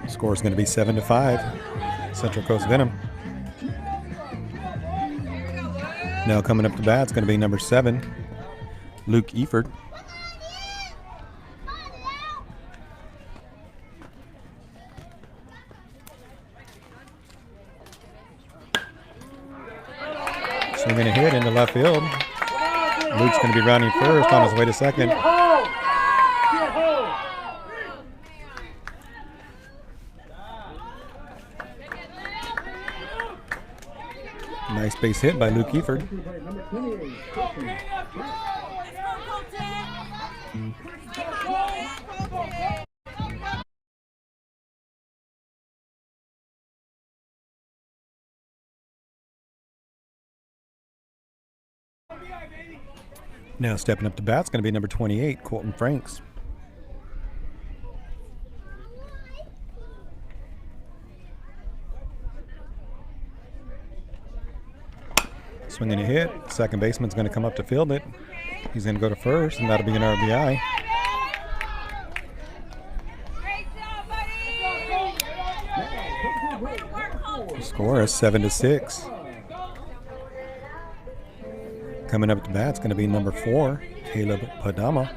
Score is going to be 7-5. Central Coast Venom. Now coming up to bat, it's going to be number 7, Luke Eford. Swinging a hit into left field. Luke's going to be rounding first on his way to second. Nice base hit by Luke Eford. Now stepping up to bat is going to be number 28, Colton Franks. Swinging a hit. Second baseman's going to come up to field it. He's going to go to first, and that'll be an RBI. The score is 7-6. Coming up to bat is going to be number 4, Caleb Padama.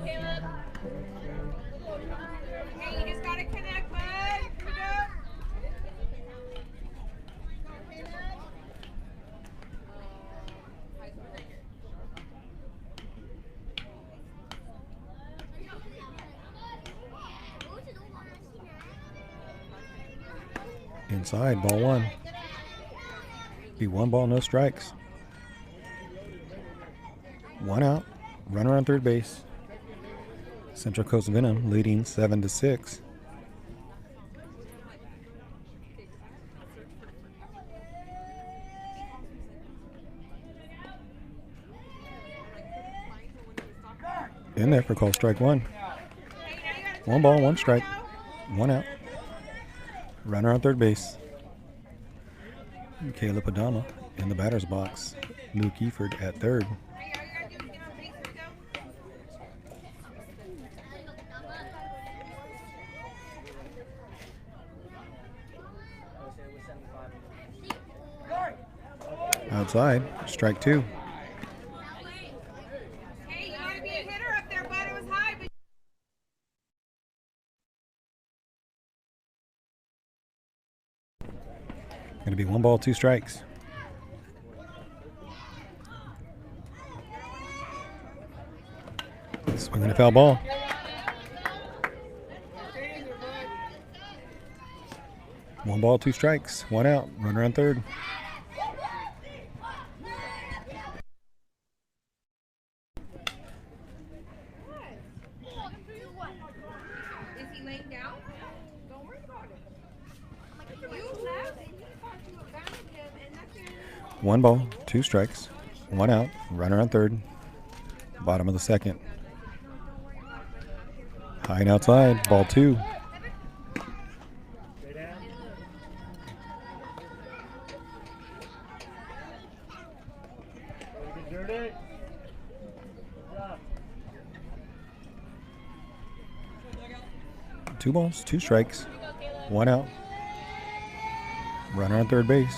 Inside, ball 1. Be 1 ball, no strikes. 1 out, runner on third base. Central Coast Venom leading 7-6. In there for call strike 1. 1 ball, 1 strike, 1 out. Runner on third base. Caleb Adama in the batter's box. Luke Eford at third. Outside, strike 2. Hey, you want to be a hitter up there, bud? It was high, but Going to be 1 ball, 2 strikes. Swinging a foul ball. One ball, 2 strikes, 1 out, runner on third. is he laying down? Don't worry about it. You left and he thought you abandoned him, and that's your... 1 ball, 2 strikes, 1 out, runner on third. Bottom of the second. High and outside, ball 2. Stay down. Get dirty. Good job. 2 balls, 2 strikes, 1 out. Runner on third base.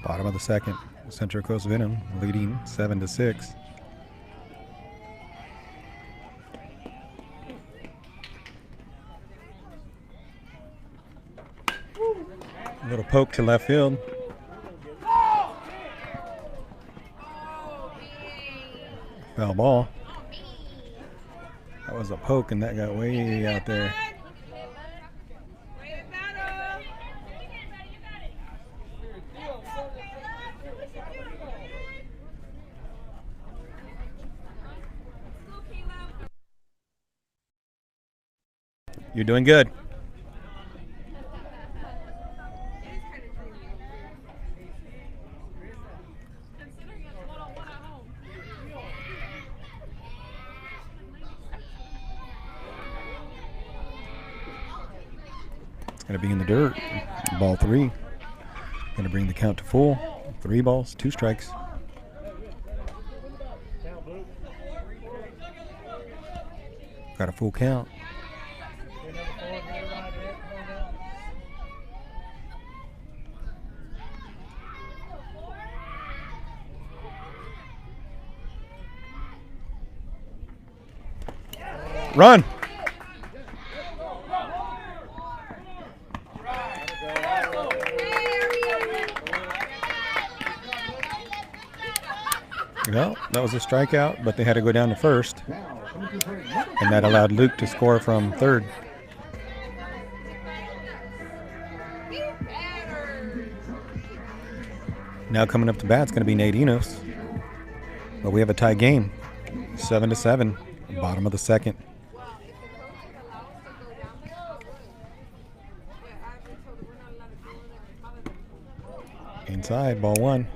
Bottom of the second. Central Coast Venom leading 7-6. A little poke to left field. Foul ball. That was a poke, and that got way out there. Way to battle. You're doing good. Going to be in the dirt. Ball 3. Going to bring the count to full. 3 balls, 2 strikes. Count, Blue. Got a full count. Get number 4, get it right there. Come on down. Run! Well, that was a strikeout, but they had to go down to first. And that allowed Luke to score from third. Now coming up to bat is going to be Nate Enos. But we have a tie game. 7-7. Bottom of the second. Inside, ball 1.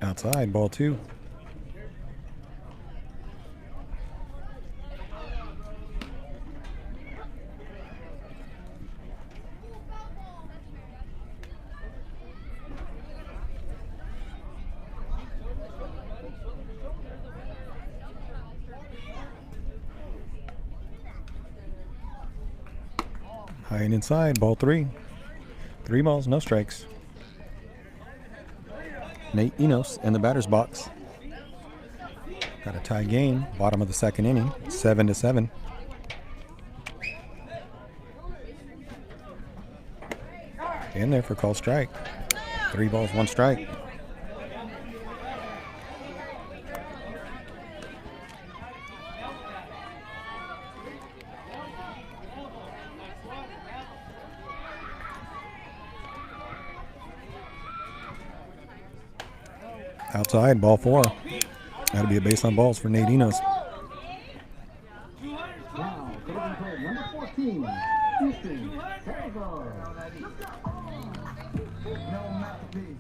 Outside, ball 2. High and inside, ball 3. 3 balls, no strikes. Nate Enos in the batter's box. Got a tie game, bottom of the second inning, 7-7. In there for call strike. 3 balls, 1 strike. Outside, ball 4. That'll be a base on balls for Nate Enos. Now, number 14, Houston, Salazar. No masterpiece.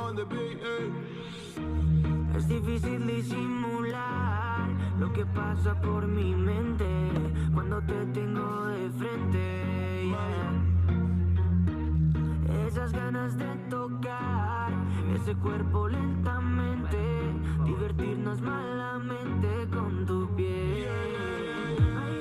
on the beat, Es difícil disimular lo que pasa por mi mente cuando te tengo de frente, Esas ganas de tocar ese cuerpo lentamente, divertirnos malamente con tu piel.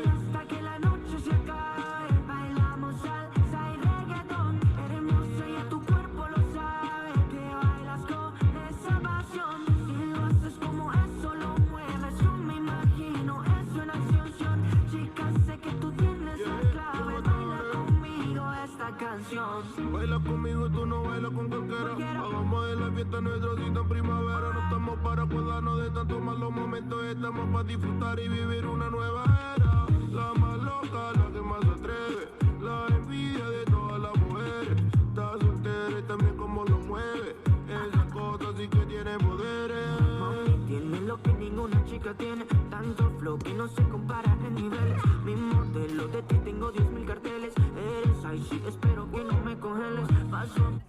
Hasta que la noche se acabe, bailamos salsa y reggaetón. Eres hermosa y tu cuerpo lo sabe, que bailas con esa pasión. Si lo haces como eso lo mueves, yo me imagino eso en acción. Chica, sé que tú tienes la clave, baila conmigo esta canción. Baila conmigo, tú no bailas con cualquiera. Hagamos de la fiesta nuestra cita en primavera. No estamos para acordarnos de tantos malos momentos. Estamos para disfrutar y vivir una nueva era. La más loca, la que más se atreve. La envidia de todas las mujeres. Está soltera y también como lo mueve. Esa cosa sí que tiene poderes. Mami, tienes lo que ninguna chica tiene. Tanto flow que no se compara en niveles. Mi modelo de ti tengo 10.000 carteles. Eres ahí sí, espero que no me congeles. Paso.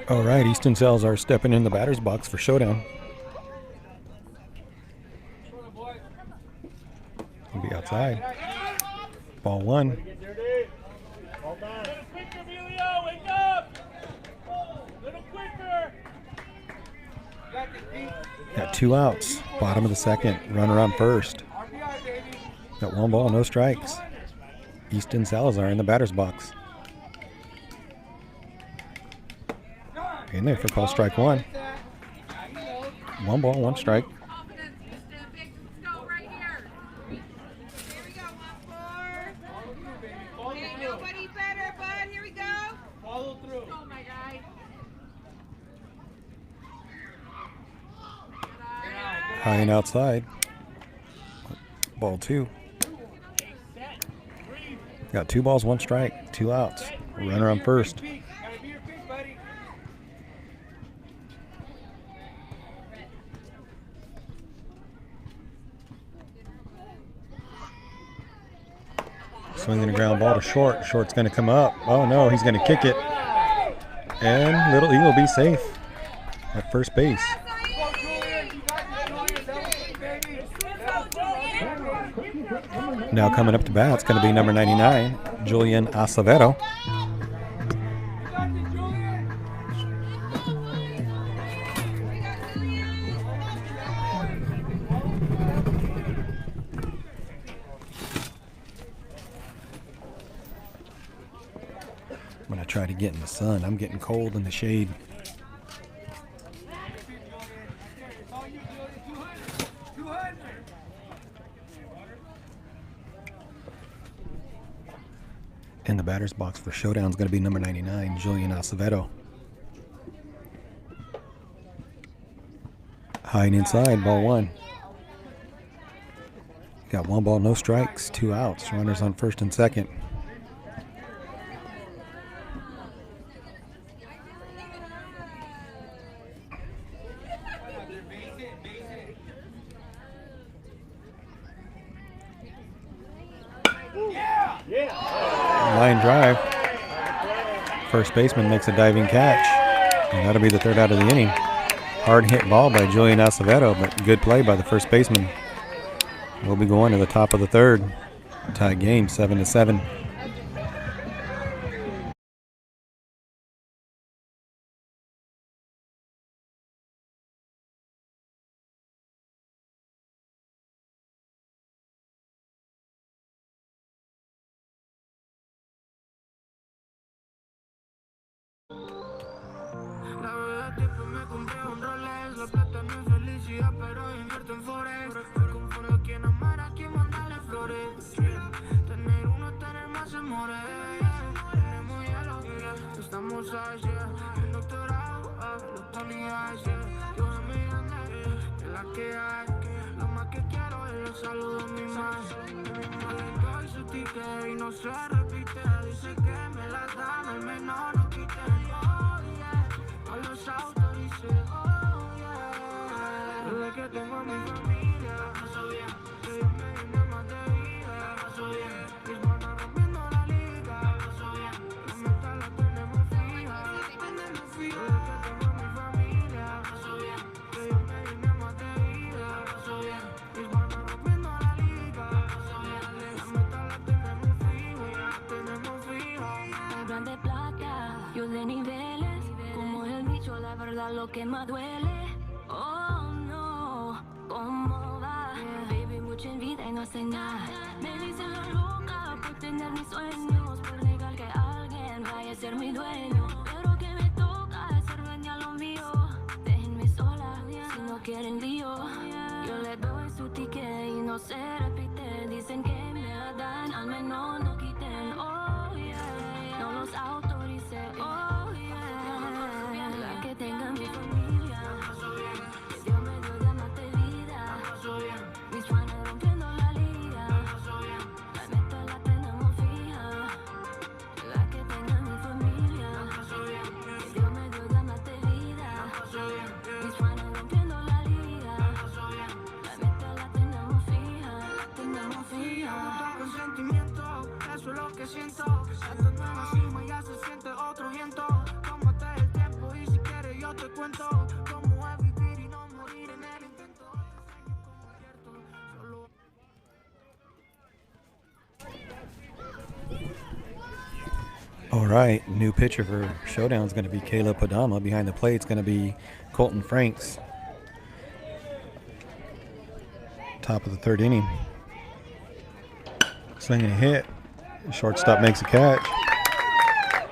All right, Easton Salazar stepping in the batter's box for ShowDown. He'll be outside. Ball one. Got 2 outs. Bottom of the second. Runner on first. Got 1 ball, no strikes. Easton Salazar in the batter's box. In there for call strike 1. 1 ball, 1 strike. High and outside. Ball 2. Got 2 balls, 1 strike, 2 outs. Runner on first. Swinging a ground ball to short. Short's going to come up. Oh no, he's going to kick it. And Little Eagle will be safe at first base. Now coming up to bat, it's going to be number 99, Julian Acevedo. I'm going to try to get in the sun. I'm getting cold in the shade. In the batter's box for ShowDown is going to be number 99, Julian Acevedo. High and inside, ball 1. Got 1 ball, no strikes, 2 outs. Runners on first and second. Line drive. First baseman makes a diving catch, and that'll be the 3rd out of the inning. Hard hit ball by Julian Acevedo, but good play by the first baseman. We'll be going to the top of the 3rd. Tie game 7-7. La verdad tipo me compré un Rolex. La plata no es felicidad, pero invierto en Forex. Me confundo a quien amar, a quien mandarle flores. Tener uno, tener más amores. Tenemos hielo, estamos allá. El doctorado, los Ponies, yo me grande, que la que hay. Lo más que quiero es los saludos, mi madre. Doy su ticket y no se repite. Dice que me la dan, al menos no quite. A los autos dice, oh yeah. Desde que tengo a mi familia, no sabía. Yo de niveles, como el bicho, la verdad lo que más duele. Oh no, ¿cómo va? Baby, mucha envidia y no hace nada. Me dicen la loca por tener mis sueños, por negar que alguien vaya a ser mi dueño. Pero que me toca hacer dueña lo mío. Déjenme sola si no quieren lío. Yo les doy su ticket y no se repite. Dicen que me dan, al menos no quiten. Oh yeah, no los autorice. Oh yeah, la que tenga mi familia. Que Dios me dio de amarte vida. Mis sueños rompiendo la liga. La meta la tenemos fija. La que tenga mi familia. Que Dios me dio de amarte vida. Mis sueños rompiendo la liga. La meta la tenemos fija. La tenemos fija. Con sentimiento, eso es lo que siento. Esto está en la cima y ya se siente otro viento. Tómate el tiempo y si quieres yo te cuento cómo es vivir y no morir en el intento. Solo All right, new pitcher for ShowDown is going to be Caleb Padama. Behind the plate is going to be Colton Franks. Top of the third inning. Swinging a hit. Shortstop makes a catch.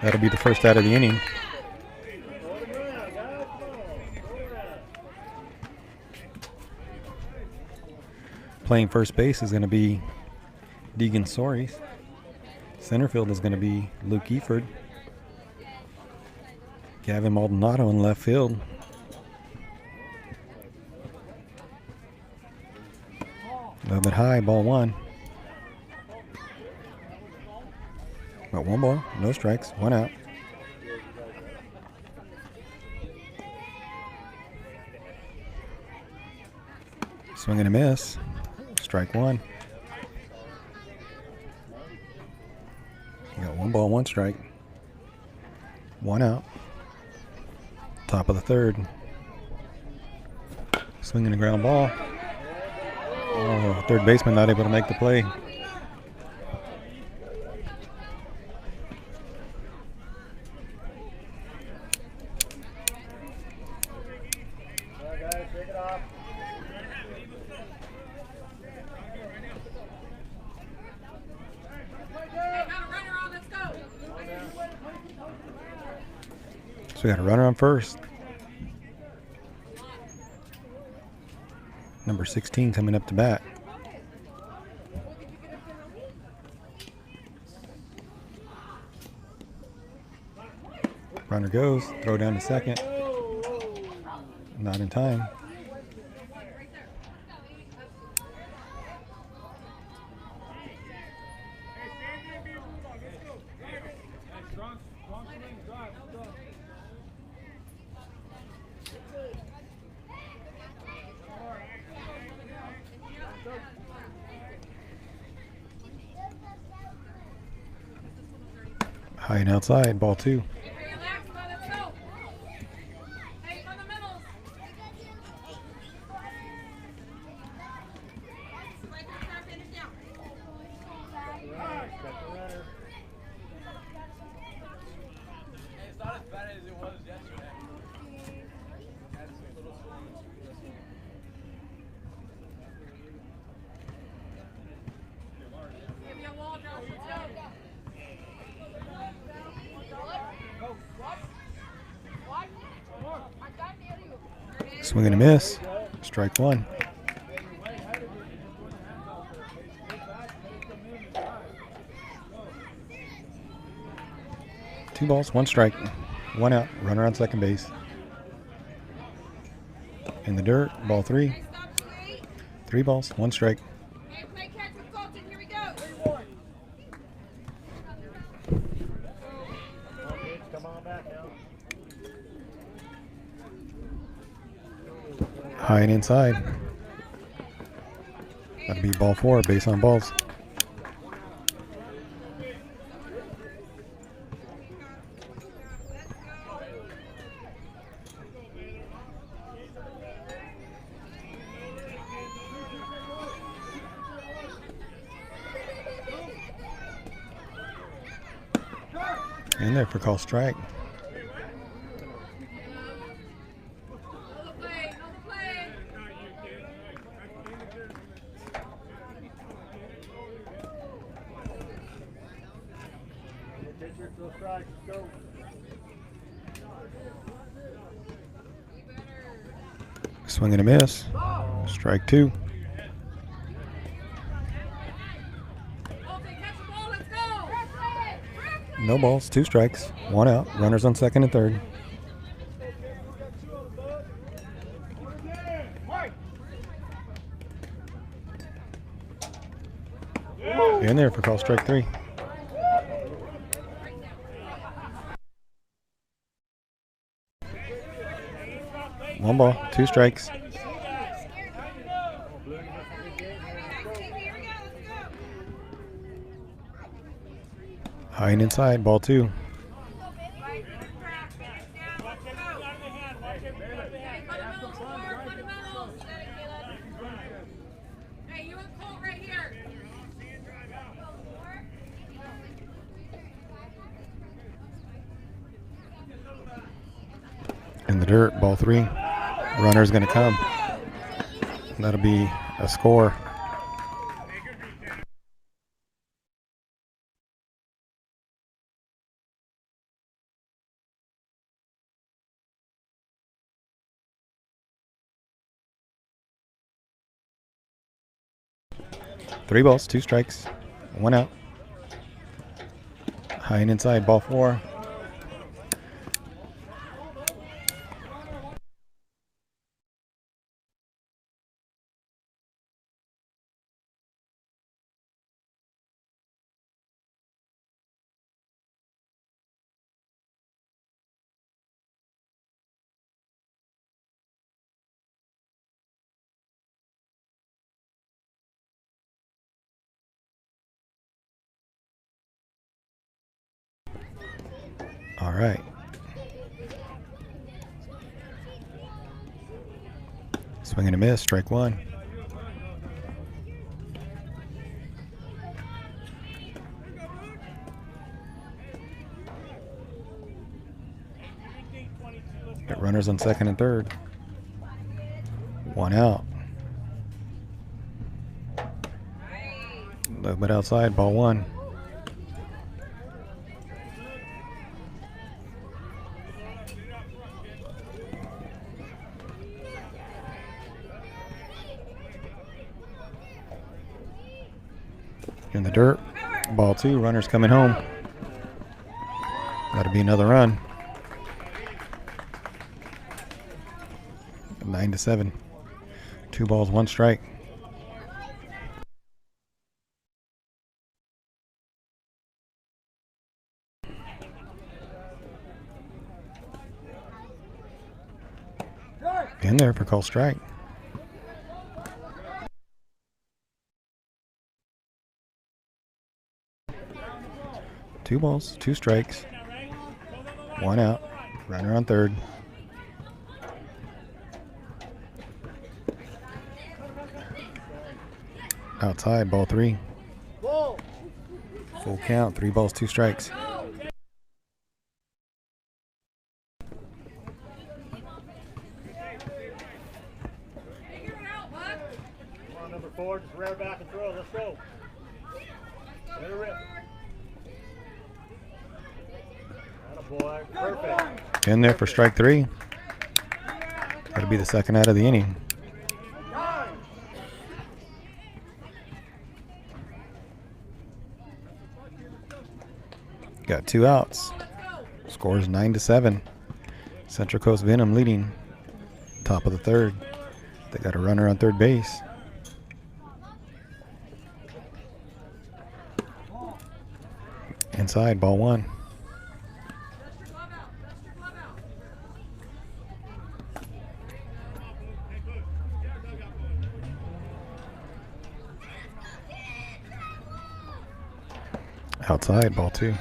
That'll be the first out of the inning. Playing first base is going to be Deegan Soares. Center field is going to be Luke Eford. Gavin Maldonado in left field. A little bit high, ball one. Got one ball, no strikes, one out. Swing and a miss. Strike one. Got one ball, one strike. One out. Top of the third. Swinging a ground ball. Oh, third baseman not able to make the play. So we got a runner on first. Number 16 coming up to bat. Runner goes, throw down to second. Not in time. High and outside, ball two. Swing and a miss. Strike one. Two balls, one strike, one out. Runner on second base. In the dirt, ball three. Three balls, one strike. High and inside. That'll be ball four, base on balls. In there for call strike. Swing and a miss. Strike 2. No balls, 2 strikes, 1 out. Runners on second and third. In there for call strike 3. One ball, 2 strikes. High and inside, ball 2. In the dirt, ball 3. Runner's going to come. That'll be a score. Three balls, 2 strikes, 1 out. High and inside, ball 4. All right. Swing and a miss, strike 1. Got runners on second and third. 1 out. A little bit outside, ball 1. In the dirt, ball 2, runners coming home. Got to be another run. 9-7. 2 balls, 1 strike. In there for call strike. Two balls, 2 strikes, 1 out. Runner on third. Outside, ball 3. Full count, 3 balls, 2 strikes. Come on, number 4, just rear back and throw. Let's go. Let it rip. Boy, perfect. In there for strike 3. That'll be the second out of the inning. Got 2 outs. Scores 9-7. Central Coast Venom leading. Top of the third. They got a runner on third base. Inside, ball 1. Outside, ball 2.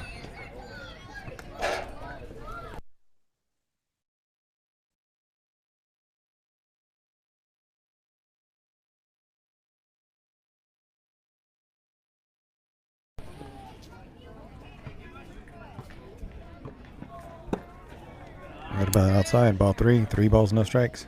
Right about outside, ball 3. 3 balls, no strikes.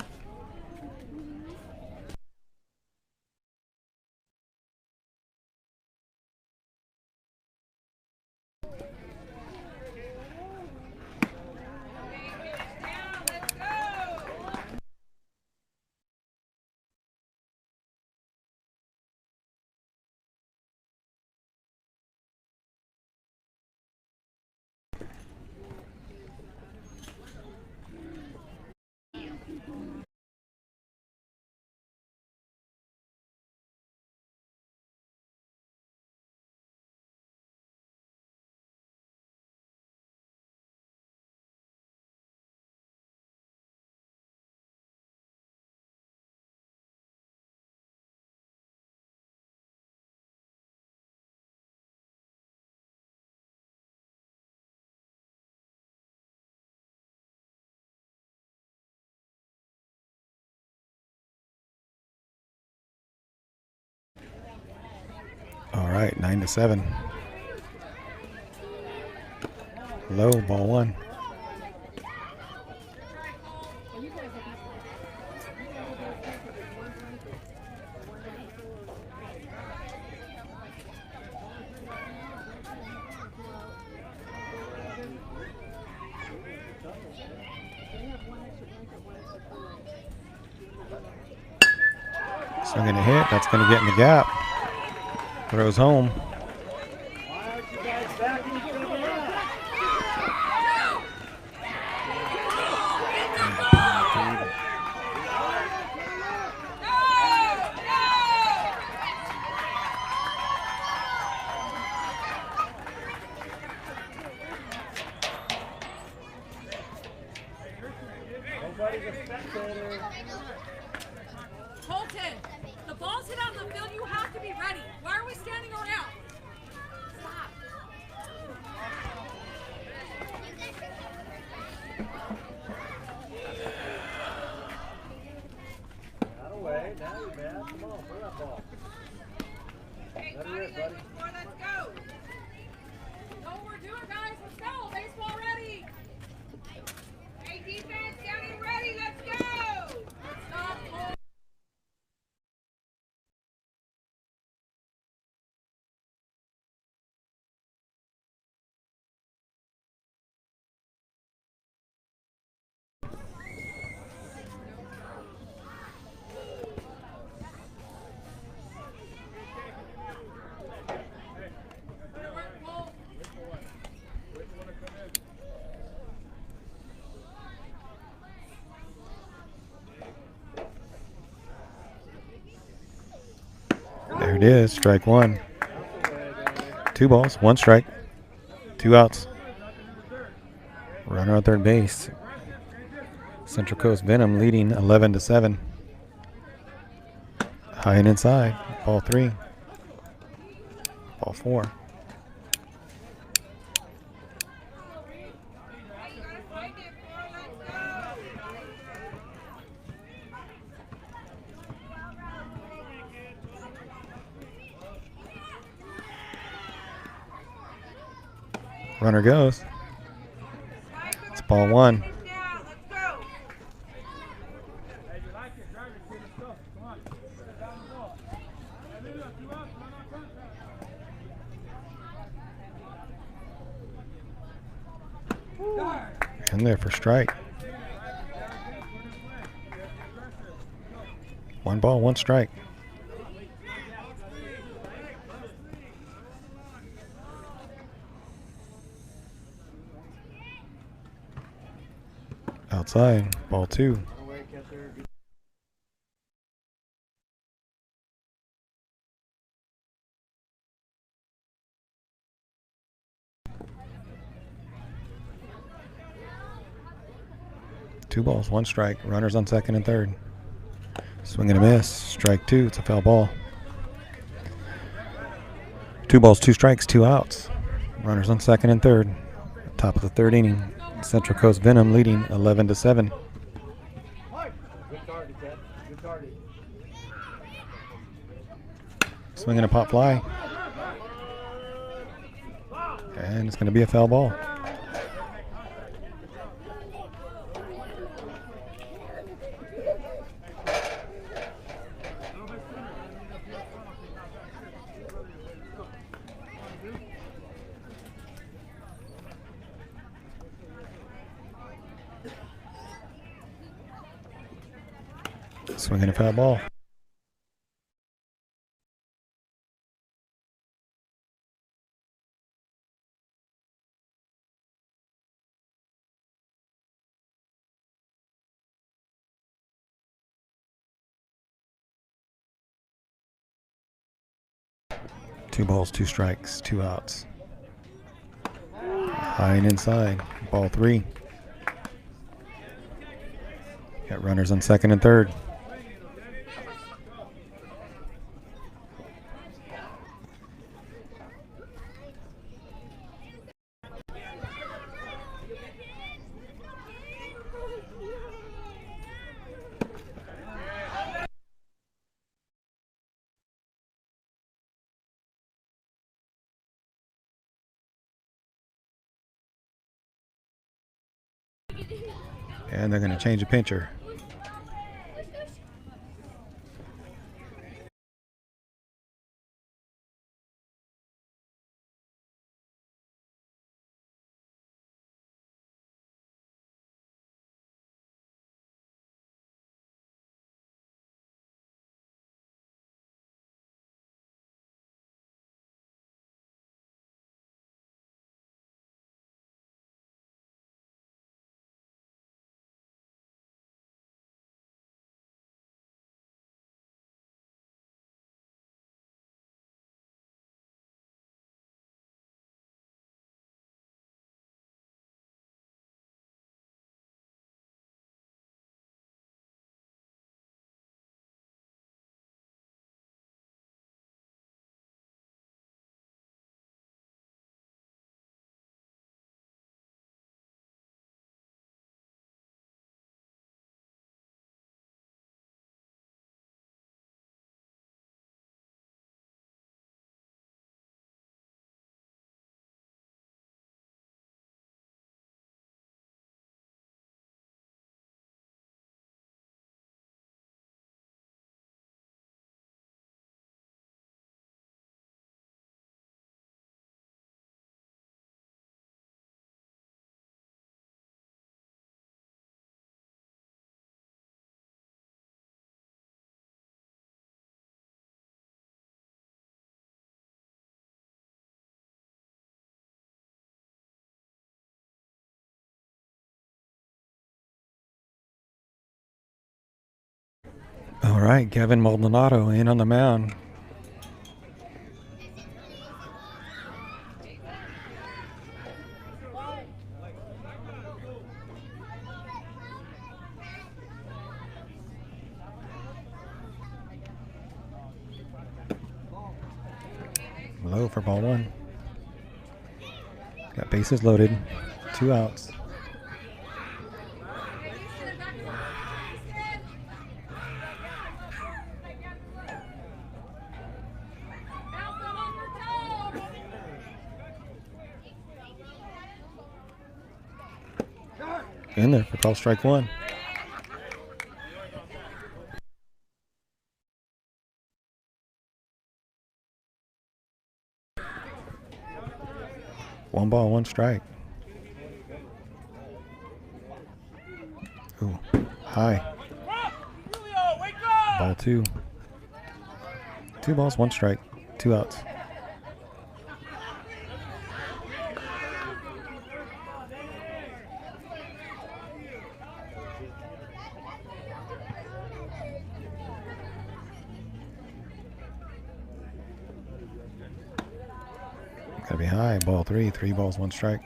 right, 9-7. Low, ball one. Swing and a hit. That's going to get in the gap. Throws home. Why aren't you guys backing each other up? Nobody's a spectator. Colton, the ball's hit on the field. You have to be ready. Why are we standing around? Stop. Not away. Now you're bad. Come on, throw that ball. Hey, Let her buddy, rip, buddy. let's go. Know what we're doing, guys. Let's go. Baseball ready. Hey, defense, down and ready. Let's go. Stop. Hold. There it is. Strike one. 2 balls, 1 strike. 2 outs. Runner on third base. Central Coast Venom leading 11-7. High and inside. Ball 3. Ball 4. Runner goes. It's ball 1. In there for strike. 1 ball, 1 strike. Outside, ball 2. Two balls, 1 strike. Runners on second and third. Swing and a miss. Strike 2. It's a foul ball. 2 balls, 2 strikes, 2 outs. Runners on second and third. Top of the 3rd inning. Central Coast Venom leading 11-7. Good target, Ted. Good target. Swinging a pop fly. And it's going to be a foul ball. Swinging a foul ball. Two balls, 2 strikes, 2 outs. High and inside. Ball 3. Got runners on second and third. And they're going to change the pitcher. All right, Kevin Maldonado in on the mound. Low for ball one. Got bases loaded, 2 outs. In there for call strike 1. One ball, 1 strike. Ooh, high. Ball 2. 2 balls, 1 strike, 2 outs. Gotta be high. Ball 3. 3 balls, 1 strike.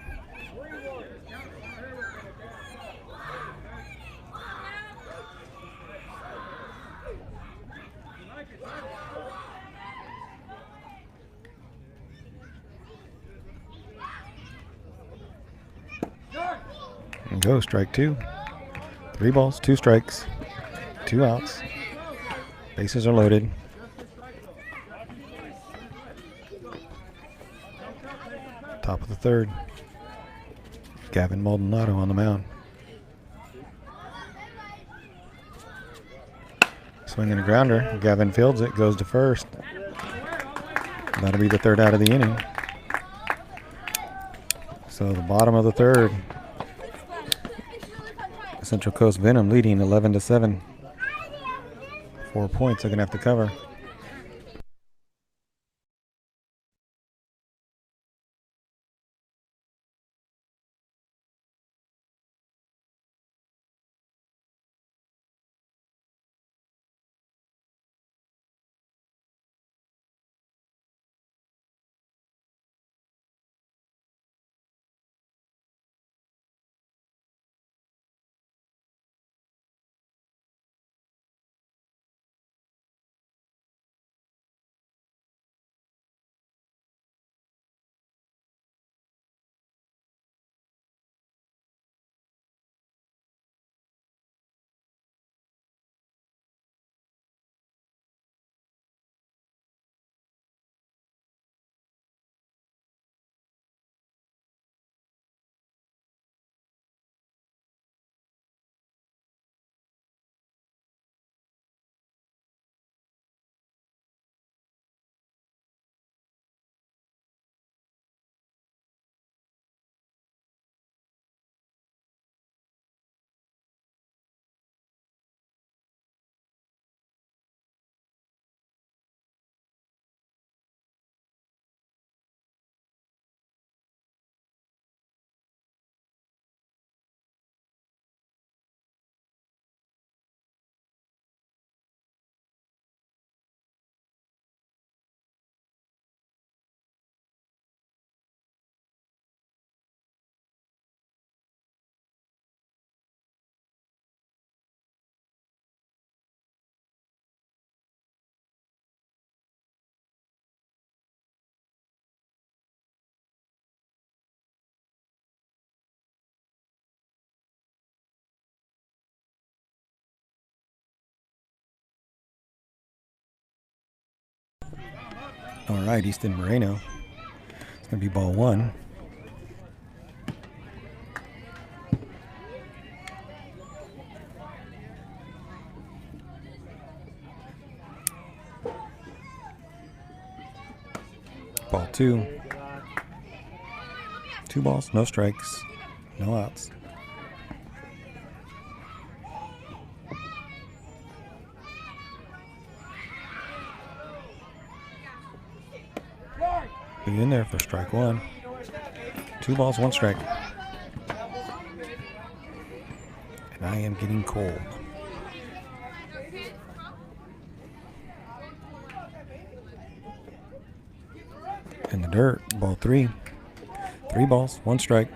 And go, strike 2. 3 balls, 2 strikes, 2 outs. Bases are loaded. Top of the 3rd. Gavin Maldonado on the mound. Swinging a grounder. Gavin fields it, goes to first. That'll be the 3rd out of the inning. So the bottom of the 3rd. Central Coast Venom leading 11-7. 4 points they're going to have to cover. All right, Easton Moreno. It's going to be ball 1. Ball 2. 2 balls, no strikes, no outs. Be in there for strike 1. 2 balls, 1 strike. And I am getting cold. In the dirt, ball 3. 3 balls, 1 strike.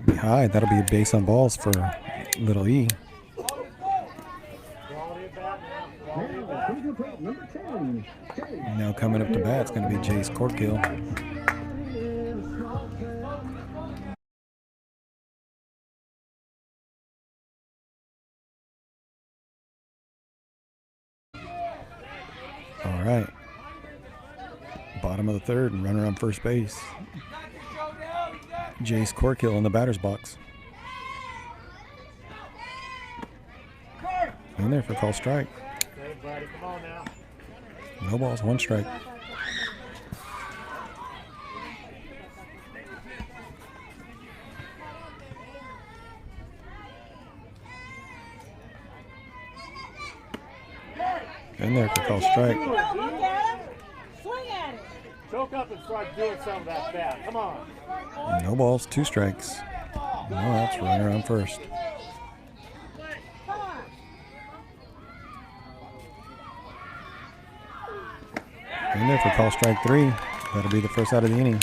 Be high. That'll be a base on balls for little E. Now coming up to bat, it's going to be Jace Corkill. All right. Bottom of the 3rd and runner on first base. Jace Corkill in the batter's box. In there for call strike. No balls, 1 strike. In there for call strike. Look at him. Swing at it. Choke up and start doing some of that bat. Come on. No balls, 2 strikes. No outs, runner on first. In there for call strike 3. That'll be the first out of the inning.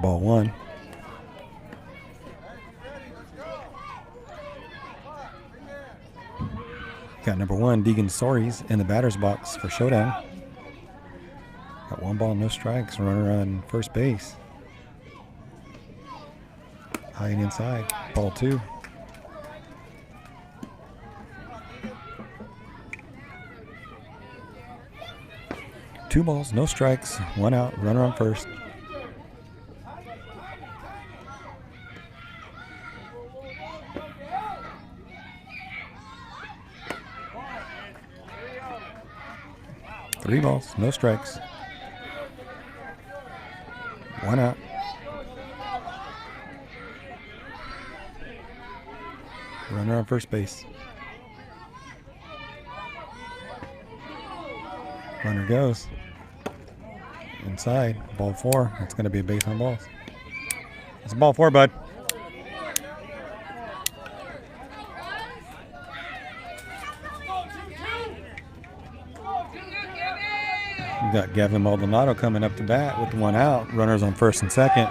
Ball 1. Got number 1, Deegan Sories in the batter's box for ShowDown. Got 1 ball, no strikes, runner on first base. High and inside, ball 2. Two balls, no strikes, 1 out, runner on first. Three balls, no strikes. 1 out. Runner on first base. Runner goes. Inside, ball 4. It's going to be a base on balls. It's ball 4, bud. We got Gavin Maldonado coming up to bat with 1 out. Runners on first and second.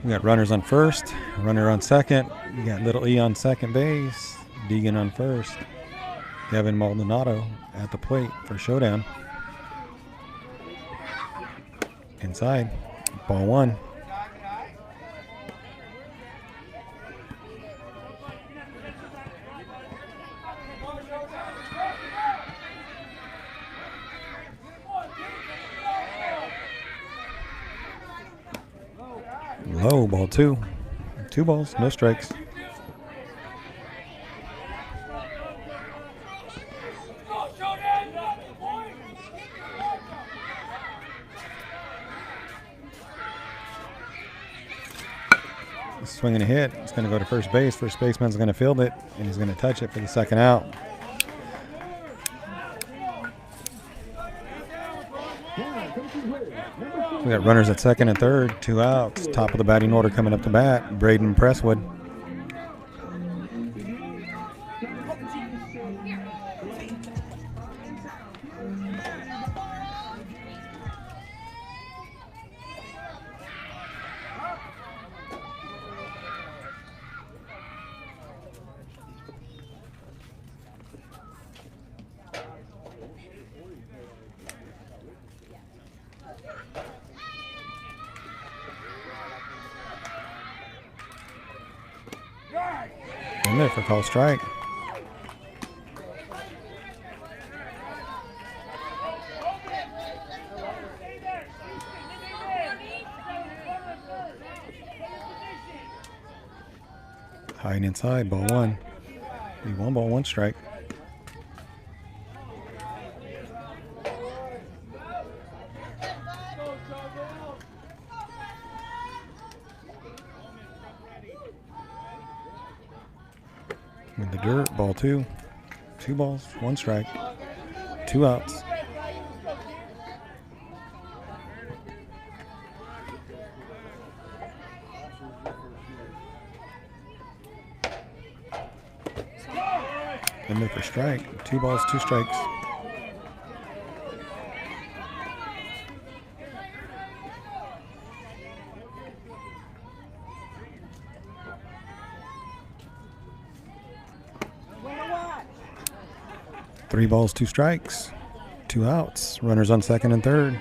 We got runners on first, runner on second. We got little E on second base, Deegan on first. Gavin Maldonado at the plate for ShowDown. Inside, ball 1. Low, ball 2. 2 balls, no strikes. Swinging a hit. It's going to go to first base. First baseman's going to field it, and he's going to touch it for the second out. We got runners at second and third, 2 outs. Top of the batting order coming up to bat, Braden Presswood. In there for call strike. Hiding inside, ball 1. Be 1 ball, 1 strike. In the dirt, ball 2. 2 balls, 1 strike. 2 outs. In there for strike. 2 balls, 2 strikes. Three balls, 2 strikes, 2 outs. Runners on second and third.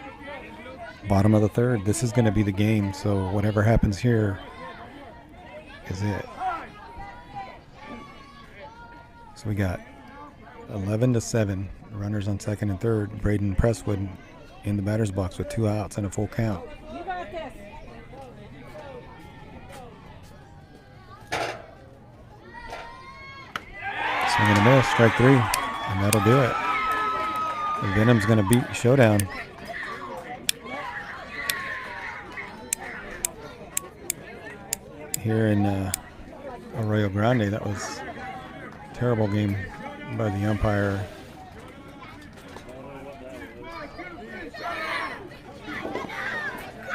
Bottom of the third. This is going to be the game, so whatever happens here is it. So we got 11-7. Runners on second and third. Braden Presswood in the batter's box with 2 outs and a full count. You got this. Swing and a miss, strike 3. And that'll do it. Venom's going to beat ShowDown. Here in Arroyo Grande, that was a terrible game by the umpire.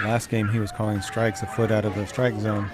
Last game he was calling strikes a foot out of the strike zone.